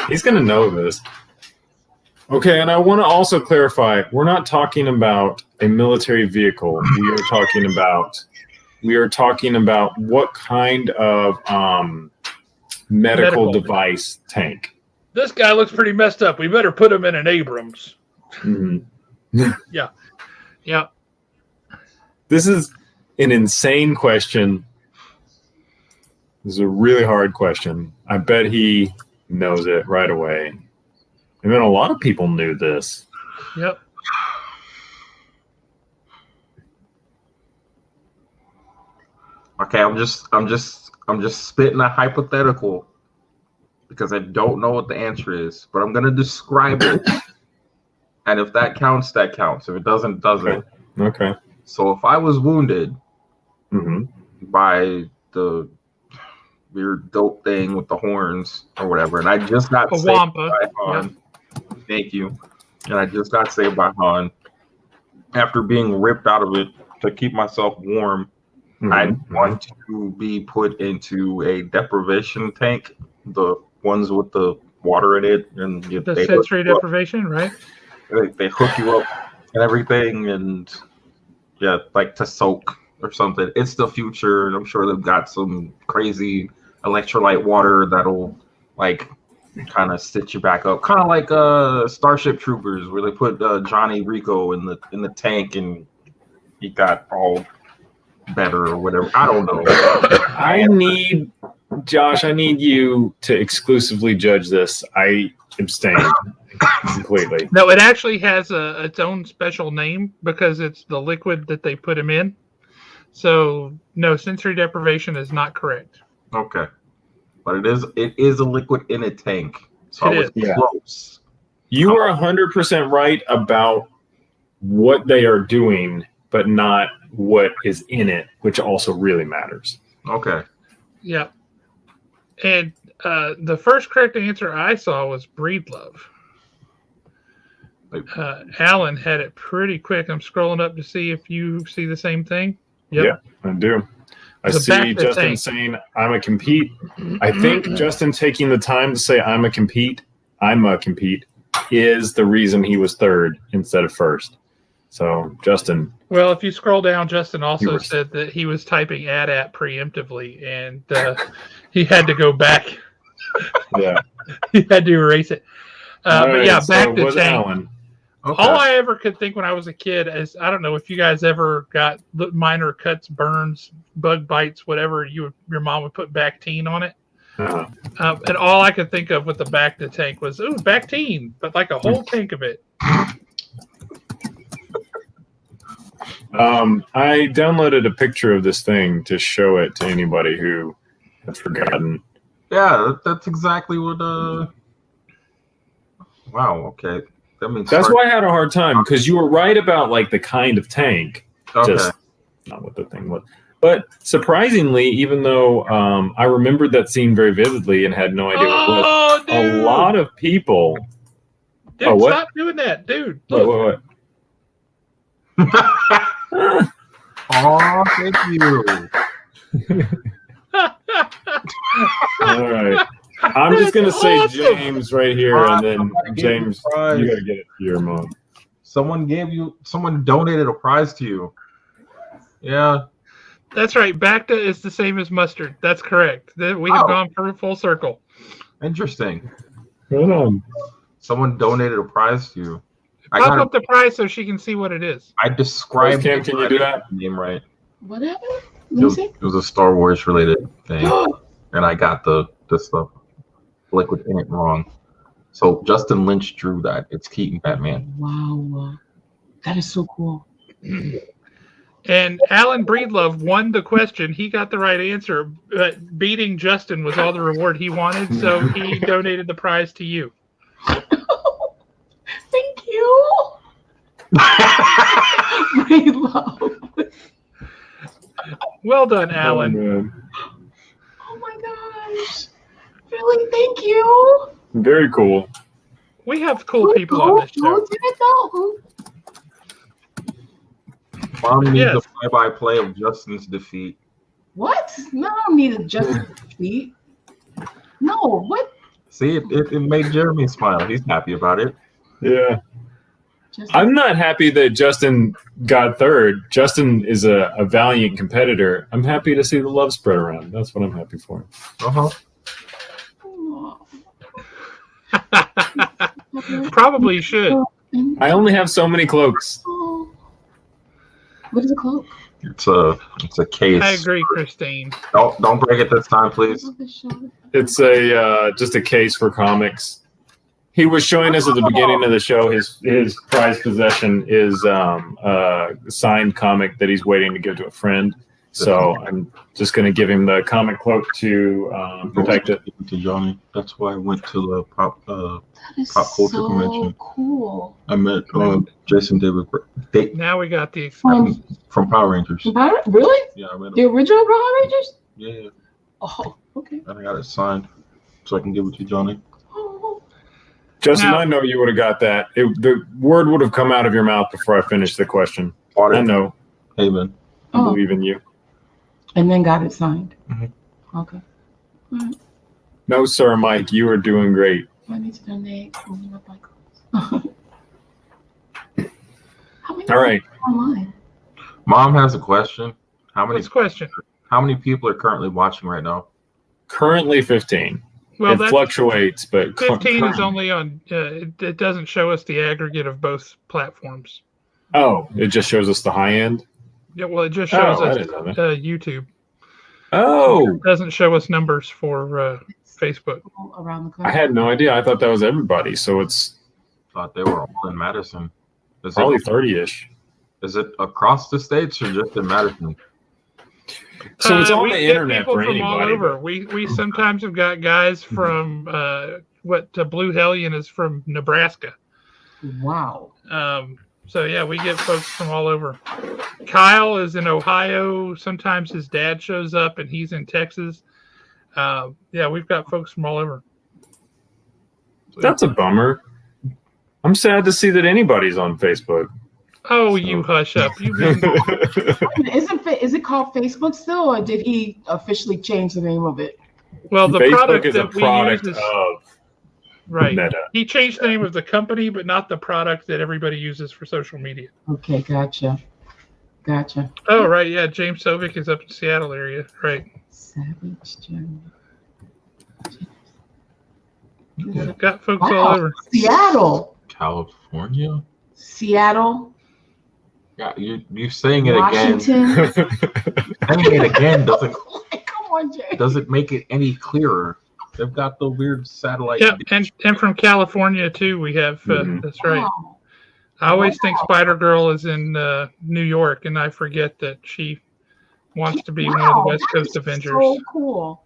He's going to know this. Okay, and I want to also clarify, we're not talking about a military vehicle. We are talking about what kind of medical device tank. This guy looks pretty messed up. We better put him in an Abrams. Mm-hmm. Yeah. This is an insane question. This is a really hard question. I bet he knows it right away. I mean, a lot of people knew this. Yep. Okay, I'm just spitting a hypothetical because I don't know what the answer is, but I'm gonna describe it. And if that counts, that counts. If it doesn't, doesn't. Okay. So if I was wounded by the weird dope thing with the horns or whatever, and I just got saved by Han. Thank you. And I just got saved by Han. After being ripped out of it to keep myself warm, I want to be put into a deprivation tank, the ones with the water in it, and the sensory deprivation, right? They hook you up and everything, and yeah, like to soak or something. It's the future, and I'm sure they've got some crazy electrolyte water that'll like kind of stitch you back up, kind of like Starship Troopers, where they put Johnny Rico in the tank and he got all better or whatever. I don't know. I need you to exclusively judge this. I abstain completely. No, it actually has its own special name because it's the liquid that they put him in. So no, sensory deprivation is not correct. Okay. But it is a liquid in a tank. So I was close. You are 100% right about what they are doing, but not what is in it, which also really matters. Okay. Yeah. And the first correct answer I saw was Breedlove. Alan had it pretty quick. I'm scrolling up to see if you see the same thing. Yep. Yeah, I do. I see Justin saying, I'm a compete. I think Justin taking the time to say, I'm a compete. is the reason he was third instead of first. So, Justin. Well, if you scroll down, Justin also were- said that he was typing AT-AT preemptively, and he had to go back. Yeah. He had to erase it. All But right, yeah, so back it to was Tank. Alan. Okay. All I ever could think when I was a kid is, I don't know if you guys ever got minor cuts, burns, bug bites, whatever your mom would put Bactine on it. Uh-huh. And all I could think of with the back to tank was, ooh, Bactine, but like a whole tank of it. I downloaded a picture of this thing to show it to anybody who had forgotten. Yeah, that's exactly what. Wow. Okay, that means That's why I had a hard time, because you were right about like the kind of tank, Okay. just not what the thing was. But surprisingly, even though I remembered that scene very vividly and had no idea what it was, Oh, dude. a lot of people. Dude, Oh, what? stop doing that, dude. What? Look. Oh, thank you. All right. I'm just gonna say Awesome. James right here, and then Somebody gave you James, a prize. you gotta get it to your mom. Someone donated a prize to you. Yeah. That's right. Bacta is the same as mustard. That's correct. We have Oh. gone for full circle. Interesting. Hold on. Someone donated a prize to you. Pop up the prize so she can see what it is. I described Cam, can you do that? the name right. What happened? It Let me was, see. it was a Star Wars related thing, and I got the stuff liquid in it wrong. So Justin Lynch drew that. It's Keaton Batman. Wow. That is so cool. And Alan Breedlove won the question. He got the right answer, but beating Justin was all the reward he wanted, so he donated the prize to you. Thank you. We love. Well done, Oh, Alan. man. Oh my gosh. Really, thank you. Very cool. We have cool people on this show. Who did it though? Mom needs Yes. a play-by-play of Justin's defeat. What? No, I don't need a Justin feet. No, what? See, it made Jeremy smile. He's happy about it. Yeah. Justin. I'm not happy that Justin got third. Justin is a valiant competitor. I'm happy to see the love spread around. That's what I'm happy for. Uh-huh. Probably should. I only have so many cloaks. Oh. What is a cloak? It's a case. I agree, Christine. Don't break it this time, please. It's just a case for comics. He was showing us at the beginning of the show his prized possession is a signed comic that he's waiting to give to a friend. So I'm just going to give him the comic cloak to protect it. To Johnny. That's why I went to the pop culture so convention. Cool. I met Jason David Now we got the From from Power Rangers. really? Yeah, I met The him. original Power Rangers? Yeah, Oh, okay. and I got it signed so I can give it to Johnny. Oh, Justin, Now- I know you would have got that. The word would have come out of your mouth before I finished the question. Bought I it. know. Hey, man. I Oh. believe in you. and then got it signed. Mhm. Okay. No, sir, Mike, you are doing great. I need to donate only my bike clothes. How many All right. online? Mom has a question. How many What's the question? people are currently watching right now? Currently 15. Well, it that fluctuates, but 15 is only on. It doesn't show us the aggregate of both platforms. Oh, it just shows us the high end. Yeah, well, it just shows Oh, I us didn't know that. YouTube. Oh, It doesn't show us numbers for Facebook. All around the I country. had no idea. I thought that was everybody. So it's Thought they were all in Madison. Is probably it, 30-ish. is it across the states or just in Madison? So it's on we the get internet people for from all anybody. over. We sometimes have got guys from Blue Hellion is from Nebraska. Wow. So yeah, we get folks from all over. Kyle is in Ohio. Sometimes his dad shows up and he's in Texas. Yeah, we've got folks from all over. That's a bummer. I'm sad to see that anybody's on Facebook. Oh, you hush up. You mean Is it called Facebook still, or did he officially change the name of it? well? The Facebook product is a that we product use is of. Right. Meta. He changed the name of the company, but not the product that everybody uses for social media. Okay, gotcha. Oh, right. Yeah. James Sovic is up in Seattle area. Right. Savage Germany. We've got folks Wow, all over. Seattle. California. Seattle. Yeah, you're saying it again. Washington. Saying it again doesn't Come on, Jay. doesn't make it any clearer. They've got the weird satellite. Yeah, and from California too. We have. That's right. Wow. I always think Spider Girl is in New York, and I forget that she wants to be one of the West that Coast is Avengers. So cool.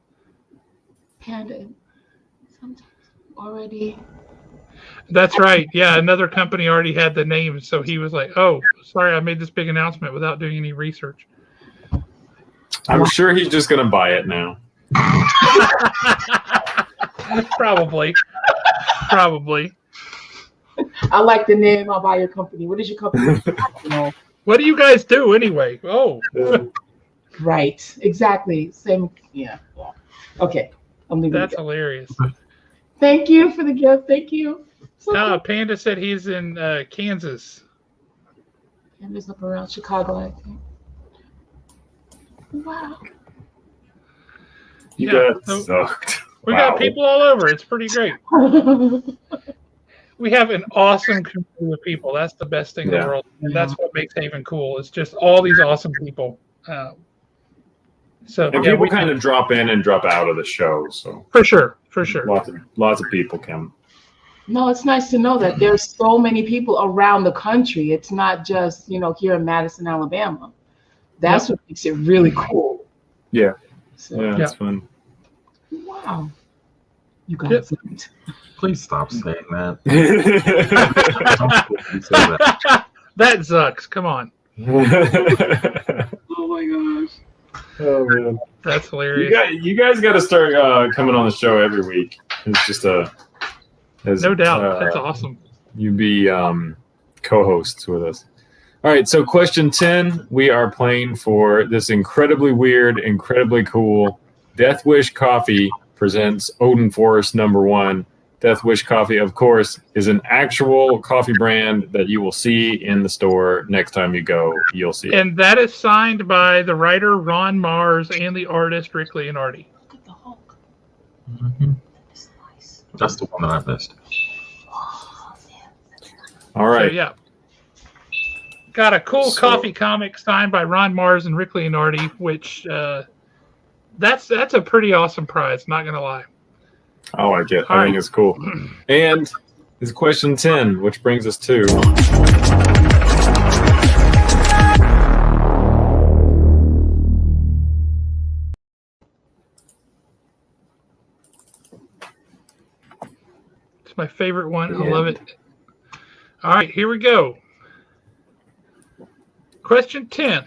Panda. Sometimes already. That's right. Yeah, another company already had the name, so he was like, "Oh, sorry, I made this big announcement without doing any research." I'm sure he's just gonna buy it now. Probably. I like the name. I'll buy your company. What is your company? No. What do you guys do anyway? Oh, Right. Exactly. Same. Yeah. Okay. I'm leaving. that's hilarious. Thank you for the gift. Thank you. So cool. Panda said he's in Kansas. And there's up around Chicago, I think. Wow. You Yeah, got sucked. We Wow. got people all over. It's pretty great. We have an awesome community of people. That's the best thing in Yeah. the world. And that's what makes Haven cool. It's just all these awesome people. So And yeah, people kind of drop in and drop out of the show. So for sure. lots of people come. No, it's nice to know that there's so many people around the country. It's not just, here in Madison, Alabama. That's what makes it really cool. Yeah. So, Yeah, it's fun. wow. You guys. Please stop saying that. That sucks. Come on. Oh my gosh. Oh man, That's hilarious. you guys got to start coming on the show every week. It's just No doubt. That's awesome. You be co-hosts with us. All right, so question 10, we are playing for this incredibly weird, incredibly cool Death Wish Coffee presents Odin Forest #1. Death Wish Coffee, of course, is an actual coffee brand that you will see in the store next time you go. You'll see it. And that is signed by the writer Ron Mars and the artist Rick Leonardi. Look at the Hulk. Mm-hmm. It's nice. That's the one that I missed. All right. So, yeah. Got a cool coffee comic signed by Ron Mars and Rick Leonardi, which that's a pretty awesome prize, not gonna lie. I like it. All I right. think it's cool. And it's question 10, which brings us to It's my favorite one. I love it. All right, here we go. Question 10.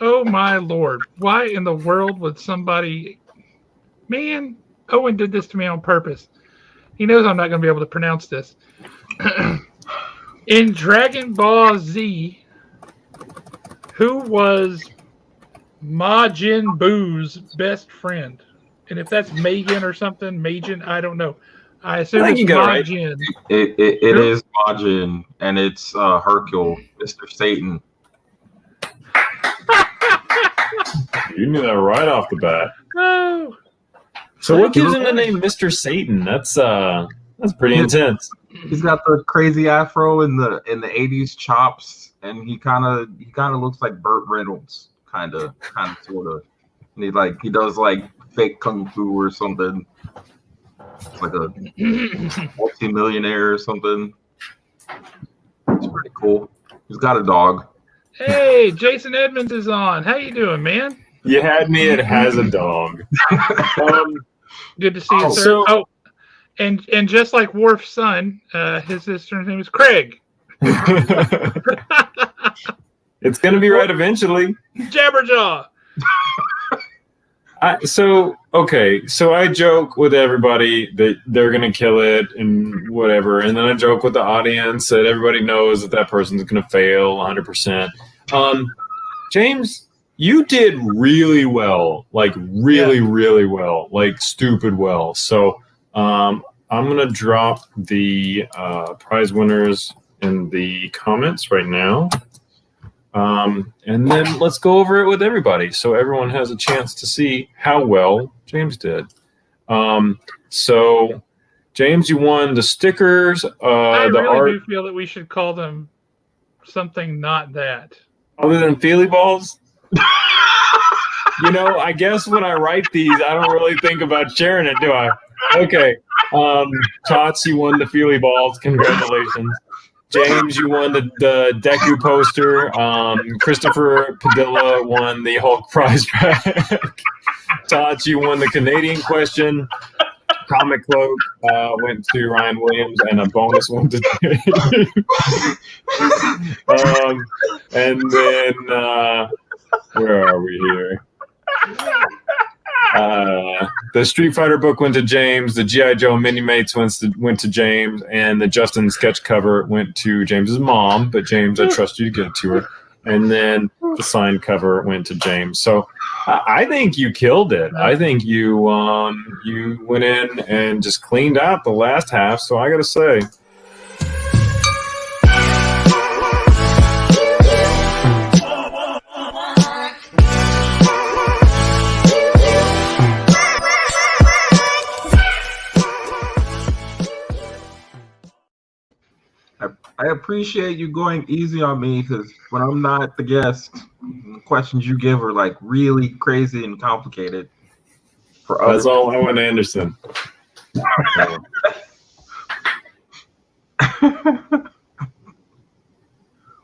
Oh my lord. Why in the world would somebody... Man, Owen did this to me on purpose. He knows I'm not going to be able to pronounce this. In Dragon Ball Z, who was Majin Buu's best friend? And if that's Megan or something, Majin, I don't know. I assume it's you got it right. Majin. It is Majin, and it's Hercule, Mr. Satan. You knew that right off the bat. Oh, So what gives him the name Mr. Satan? That's pretty intense. He's got the crazy afro in the 80s chops, and he kind of looks like Burt Reynolds, kind of sort of. And he does like fake kung fu or something. It's like a multi-millionaire or something. It's pretty cool. He's got a dog. hey, Jason Edmonds is on. How you doing, man? You had me at has a dog. Good to see you, sir. So- Oh, and just like Worf's son, his sister's name is Craig. It's gonna be right eventually. Jabberjaw. So I joke with everybody that they're gonna kill it and whatever, and then I joke with the audience that everybody knows that person's gonna fail 100%. James, you did really well, like really well, like stupid well. So I I'm going to drop the prize winners in the comments right now. And then let's go over it with everybody so everyone has a chance to see how well James did. So, James, you won the stickers. I the really art. do feel that we should call them something not that. Other than Feely Balls? You know, I guess when I write these, I don't really think about sharing it, do I? Okay. Tots, you won the Feely Balls. Congratulations. James, you won the Deku poster. Christopher Padilla won the Hulk prize pack. Tots, you won the Canadian question. Comic Cloak went to Ryan Williams, and a bonus one to James. And then, where are we here? The Street Fighter book went to James. The G.I. Joe Mini-Mates went to James. And the Justin sketch cover went to James's mom. But James, I trust you to get it to her. And then the signed cover went to James. So I think you killed it. I think you went in and just cleaned out the last half. So I got to say. I appreciate you going easy on me because when I'm not the guest, the questions you give are like really crazy and complicated. For That's all I want, Anderson.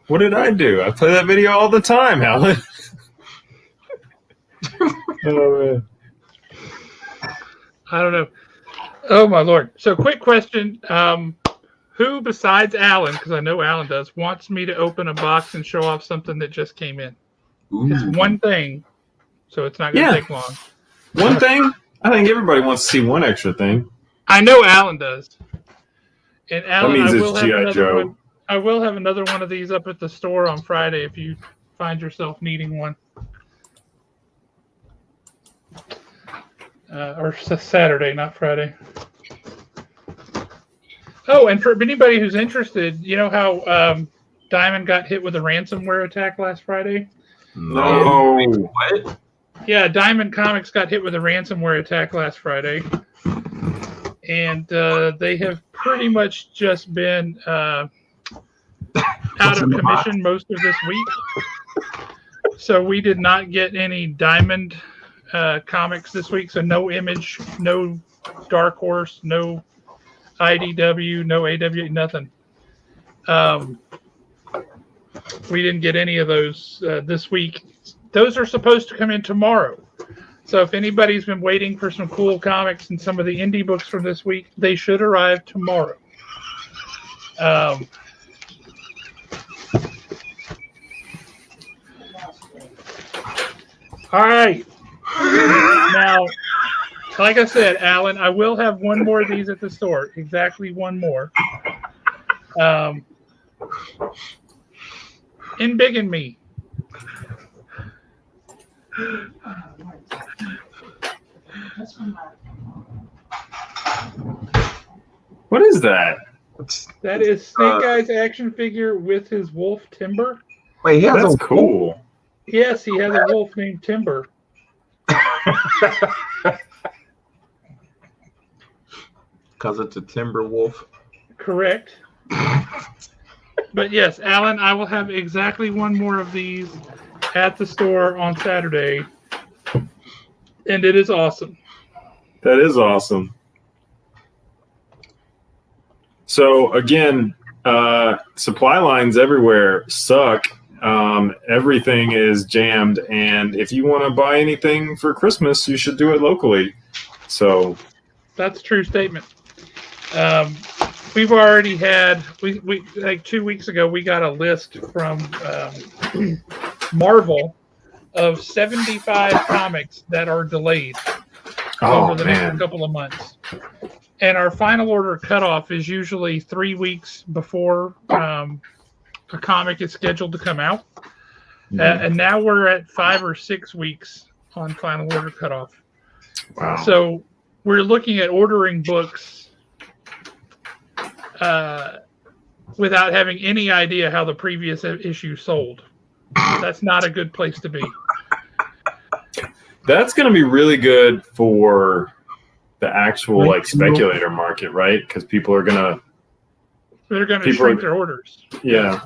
What did I do? I play that video all the time, Alan. Oh, man. I don't know. Oh my Lord. So quick question. Who besides Alan, because I know Alan does, wants me to open a box and show off something that just came in? Ooh. It's one thing, so it's not going to take long. One thing? I think everybody wants to see one extra thing. I know Alan does. And Alan, That means I will it's have G.I. another Joe. one. I will have another one of these up at the store on Friday if you find yourself needing one. Or Saturday, not Friday. Oh, and for anybody who's interested, you know how Diamond got hit with a ransomware attack last Friday? No. What? Yeah, Diamond Comics got hit with a ransomware attack last Friday. And they have pretty much just been out of commission most of this week. So we did not get any Diamond comics this week. So no Image, no Dark Horse, no IDW, no AW, nothing. We didn't get any of those this week. Those are supposed to come in tomorrow. So if anybody's been waiting for some cool comics and some of the indie books from this week, they should arrive tomorrow. All right. Now, like I said, Alan, I will have one more of these at the store. Exactly one more. In Big and Me. What is that? That is Snake Eyes action figure with his wolf Timber. Wait, he has That's a cool. Yes, he has a wolf named Timber. Because it's a timber wolf. Correct. But yes, Alan, I will have exactly one more of these at the store on Saturday. And it is awesome. That is awesome. So again, supply lines everywhere suck. Everything is jammed, and if you want to buy anything for Christmas, you should do it locally. So that's a true statement. We've already had we like 2 weeks ago we got a list from Marvel of 75 comics that are delayed over the next couple of months. And our final order cutoff is usually 3 weeks before a comic is scheduled to come out. And now we're at 5 or 6 weeks on final order cutoff. Wow. So we're looking at ordering books without having any idea how the previous issue sold. That's not a good place to be. That's going to be really good for the actual like speculator market, right? Because people are going to shrink their orders. Yeah.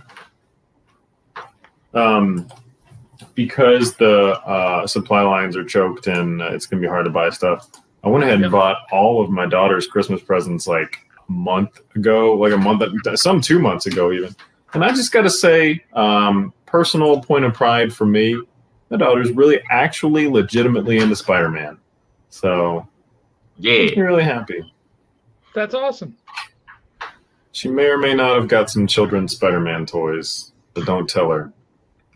Because the supply lines are choked and it's going to be hard to buy stuff. I went ahead and bought all of my daughter's Christmas presents like a month ago, 2 months ago even. And I just got to say, personal point of pride for me, my daughter's really actually legitimately into Spider-Man. So yeah, I'm really happy. That's awesome. She may or may not have got some children's Spider-Man toys, but don't tell her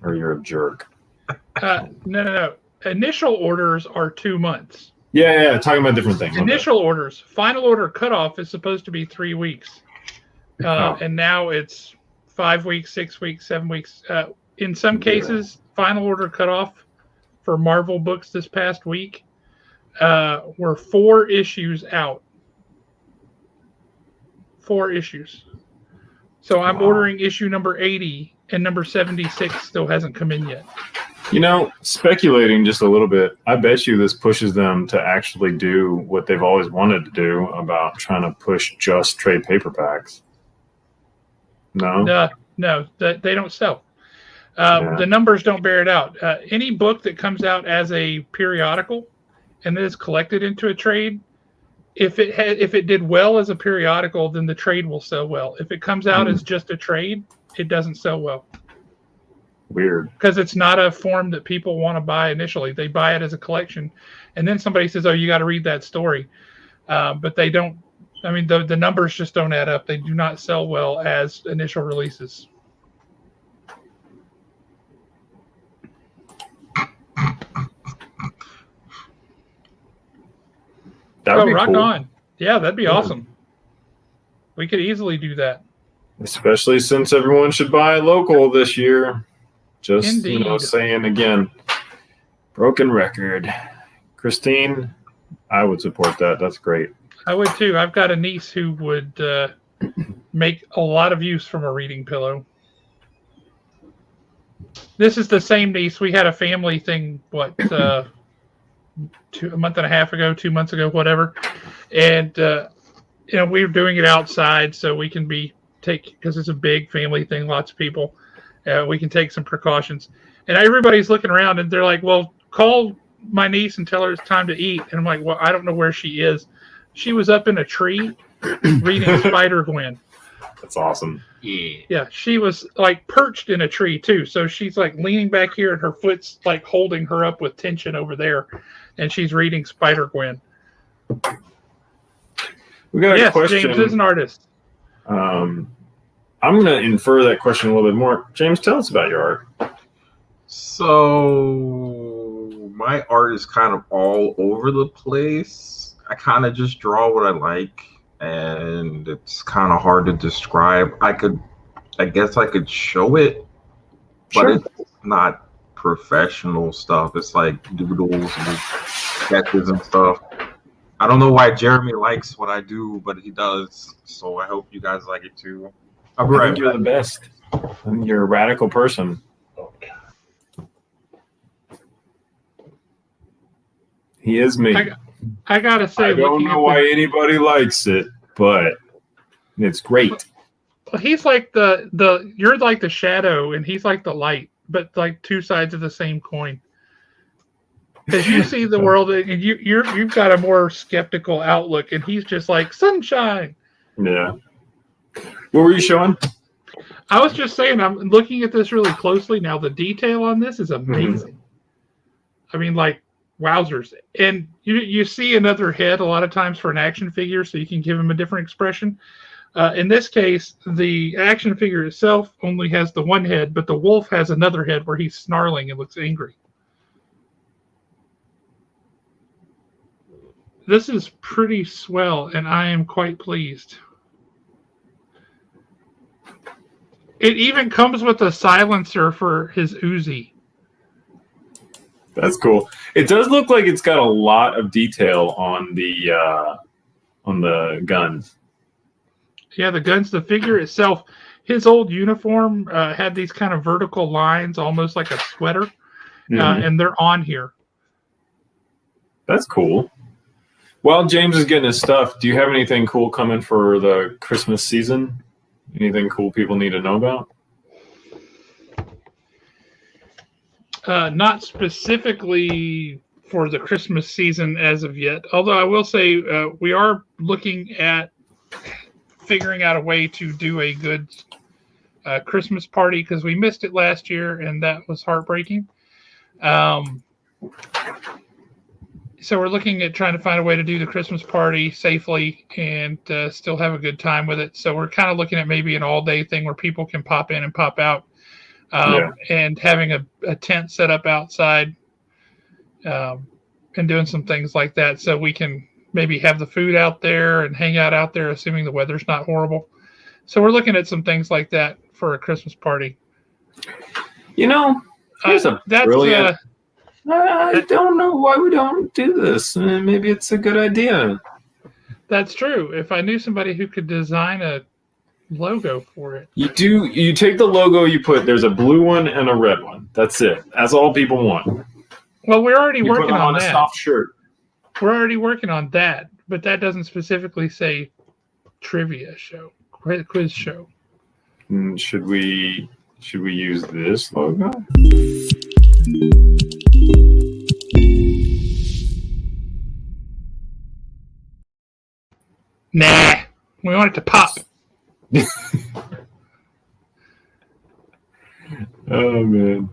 or you're a jerk. No. Initial orders are 2 months. Yeah, talking about different things. Initial orders. Final order cutoff is supposed to be 3 weeks. And now it's 5 weeks, 6 weeks, 7 weeks. In some cases, final order cutoff for Marvel books this past week were 4 issues out. 4 issues. So I'm ordering issue number 80, and number 76 still hasn't come in yet. You know, speculating just a little bit, I bet you this pushes them to actually do what they've always wanted to do about trying to push just trade paperbacks. No? No, they don't sell. The numbers don't bear it out. Any book that comes out as a periodical and then is collected into a trade, if it did well as a periodical, then the trade will sell well. If it comes out as just a trade, it doesn't sell well. Weird. Because it's not a form that people want to buy initially. They buy it as a collection. And then somebody says, oh, you got to read that story. But they don't. I mean, the numbers just don't add up. They do not sell well as initial releases. That would be rock cool. on. Yeah, that'd be awesome. We could easily do that. Especially since everyone should buy local this year. Just, Indeed. Saying again, broken record. Christine, I would support that. That's great. I would too. I've got a niece who would make a lot of use from a reading pillow. This is the same niece. We had a family thing, a month and a half ago, 2 months ago, whatever. And, we were doing it outside so we can because it's a big family thing, lots of people. We can take some precautions. And everybody's looking around and they're like, well, call my niece and tell her it's time to eat. And I'm like, well, I don't know where she is. She was up in a tree reading Spider-Gwen. That's awesome. Yeah, she was like perched in a tree too. So she's like leaning back here and her foot's like holding her up with tension over there. And she's reading Spider-Gwen. We got a question. James is an artist. I'm going to infer that question a little bit more. James, tell us about your art. So my art is kind of all over the place. I kind of just draw what I like, and it's kind of hard to describe. I guess I could show it, but it's not professional stuff. It's like doodles and sketches and stuff. I don't know why Jeremy likes what I do, but he does. So I hope you guys like it too. I think you're the best. You're a radical person. He is me. I gotta say, I don't know why anybody likes it, but it's great. He's like you're like the shadow, and he's like the light, but like two sides of the same coin. Because you see the world, and you've got a more skeptical outlook, and he's just like sunshine. Yeah. What were you showing? I was just saying, I'm looking at this really closely now. The detail on this is amazing. Mm-hmm. I mean, like, wowzers. And you see another head a lot of times for an action figure, so you can give him a different expression. In this case, the action figure itself only has the one head, but the wolf has another head where he's snarling and looks angry. This is pretty swell, and I am quite pleased. It even comes with a silencer for his Uzi. That's cool. It does look like it's got a lot of detail on the guns. Yeah, the guns, the figure itself, his old uniform had these kind of vertical lines, almost like a sweater, and they're on here. That's cool. While James is getting his stuff, do you have anything cool coming for the Christmas season? Anything cool people need to know about? Not specifically for the Christmas season as of yet. Although I will say we are looking at figuring out a way to do a good Christmas party because we missed it last year and that was heartbreaking. So we're looking at trying to find a way to do the Christmas party safely and still have a good time with it. So we're kind of looking at maybe an all-day thing where people can pop in and pop out, and having a tent set up outside, and doing some things like that so we can maybe have the food out there and hang out there, assuming the weather's not horrible. So we're looking at some things like that for a Christmas party. Here's a brilliant... I don't know why we don't do this. Maybe it's a good idea. That's true. If I knew somebody who could design a logo for it. You take the logo, there's a blue one and a red one. That's it. That's all people want. Well, we're already working on a that. soft shirt. We're already working on that, but that doesn't specifically say trivia show, quiz show. Should we use this logo? Nah, we want it to pop. Oh man,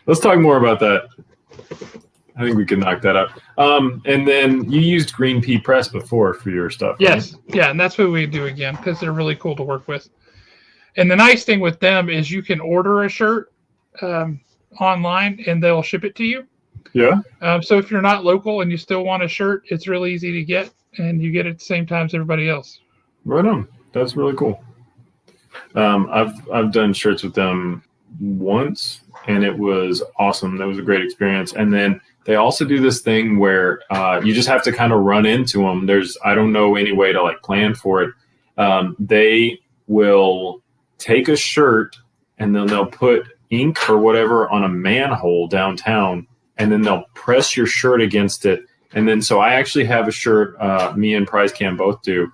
let's talk more about that. I think we can knock that out. And then you used Green Pea Press before for your stuff. Yes, right? Yeah, and that's what we do again because they're really cool to work with. And the nice thing with them is you can order a shirt online and they'll ship it to you. Yeah. So if you're not local and you still want a shirt, it's really easy to get, and you get it at the same time as everybody else. Right on. That's really cool. I've done shirts with them once, and it was awesome. That was a great experience. And then they also do this thing where you just have to kind of run into them. I don't know any way to like plan for it. They will take a shirt and then they'll put ink or whatever on a manhole downtown, and then they'll press your shirt against it. And then, so I actually have a shirt, me and Prize Cam both do.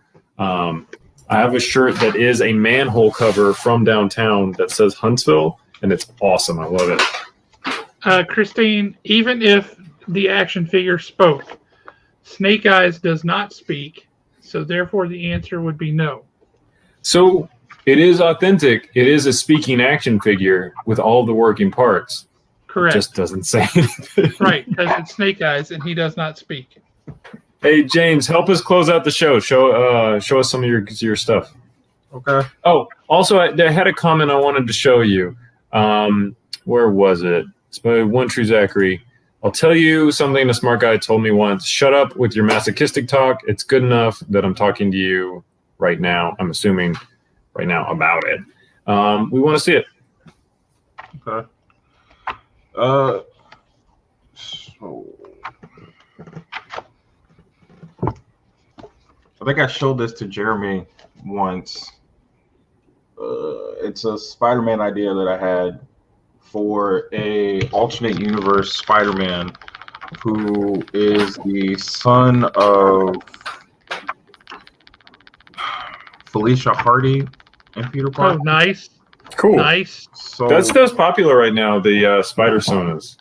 I have a shirt that is a manhole cover from downtown that says Huntsville, and it's awesome. I love it. Christine, even if the action figure spoke, Snake Eyes does not speak, so therefore the answer would be no. So it is authentic. It is a speaking action figure with all the working parts. Correct. It just doesn't say anything. Right, because it's Snake Eyes and he does not speak. Hey, James, help us close out the show. Show us some of your stuff. Okay. Oh, also, I had a comment I wanted to show you. Where was it? It's by One True Zachary. I'll tell you something a smart guy told me once. Shut up with your masochistic talk. It's good enough that I'm talking to you right now. I'm assuming right now about it. We want to see it. Okay. So I think I showed this to Jeremy once. It's a Spider-Man idea that I had for a alternate universe Spider-Man who is the son of Felicia Hardy and Peter Parker. Oh, nice. Cool. Nice. So That stuff's popular right now, the Spider Sonas.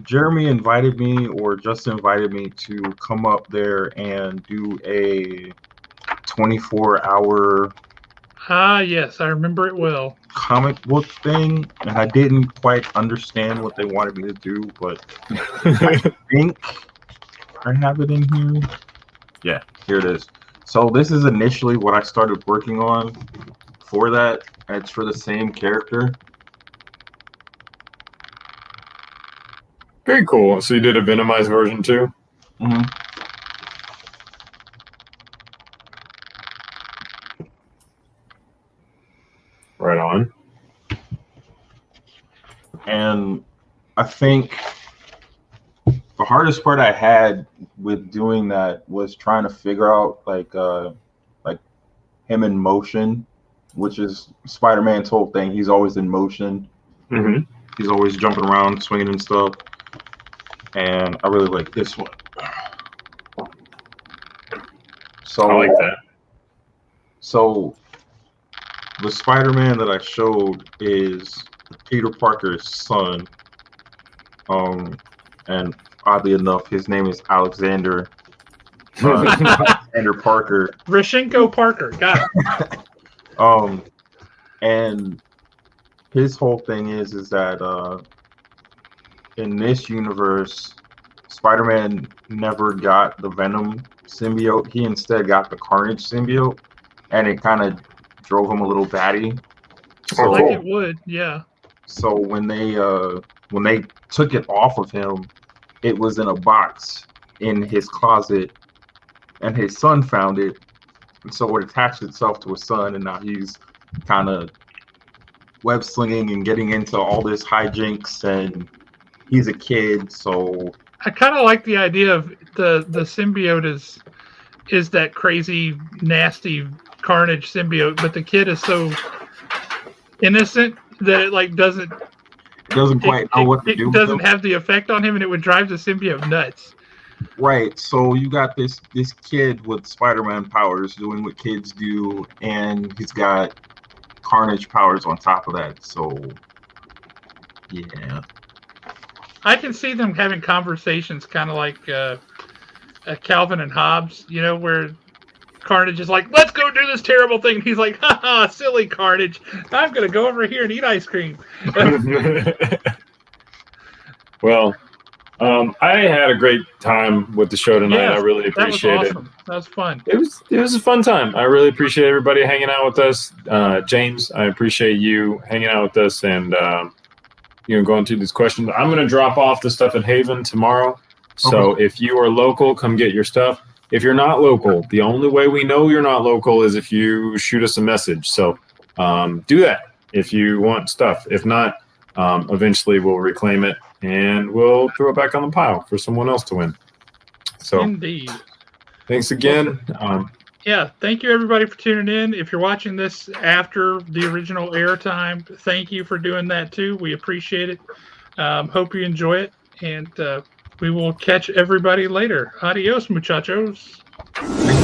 Jeremy invited me, or just invited me, to come up there and do a 24-hour Yes, I remember it well. comic book thing, and I didn't quite understand what they wanted me to do, but I think I have it in here. Yeah, here it is. So this is initially what I started working on for that. It's for the same character. Very cool. So you did a Venomized version too? Mm-hmm. Right on. And I think the hardest part I had with doing that was trying to figure out like him in motion, which is Spider-Man's whole thing. He's always in motion. Mm-hmm. He's always jumping around, swinging and stuff. And I really like this one. So I like that. So the Spider-Man that I showed is Peter Parker's son. And oddly enough, his name is Alexander Parker. Rashenko Parker. Got it. And his whole thing is that in this universe, Spider-Man never got the Venom symbiote. He instead got the Carnage symbiote, and it kind of drove him a little batty. So, Like it would, yeah. So when they took it off of him, it was in a box in his closet, and his son found it, and so it attached itself to his son, and now he's kind of web slinging and getting into all this hijinks, and he's a kid, so I kind of like the idea of the symbiote is that crazy, nasty Carnage symbiote, but the kid is so innocent that it like doesn't quite know what to do. It doesn't have the effect on him, and it would drive the symbiote nuts. Right. So you got this kid with Spider-Man powers doing what kids do, and he's got Carnage powers on top of that. So yeah. I can see them having conversations kind of like Calvin and Hobbes, you know, where Carnage is like, let's go do this terrible thing. And he's like, haha, silly Carnage. I'm going to go over here and eat ice cream. Well, I had a great time with the show tonight. Yes, I really appreciate that was it. awesome. That was fun. It was a fun time. I really appreciate everybody hanging out with us. James, I appreciate you hanging out with us and going through these questions. I'm going to drop off the stuff in Haven tomorrow. So if you are local, come get your stuff. If you're not local, the only way we know you're not local is if you shoot us a message. So do that if you want stuff. If not, eventually we'll reclaim it and we'll throw it back on the pile for someone else to win. So Indeed. Thanks again. Yeah, thank you everybody for tuning in. If you're watching this after the original airtime, thank you for doing that too. We appreciate it. Hope you enjoy it, and we will catch everybody later. Adios, muchachos. Thank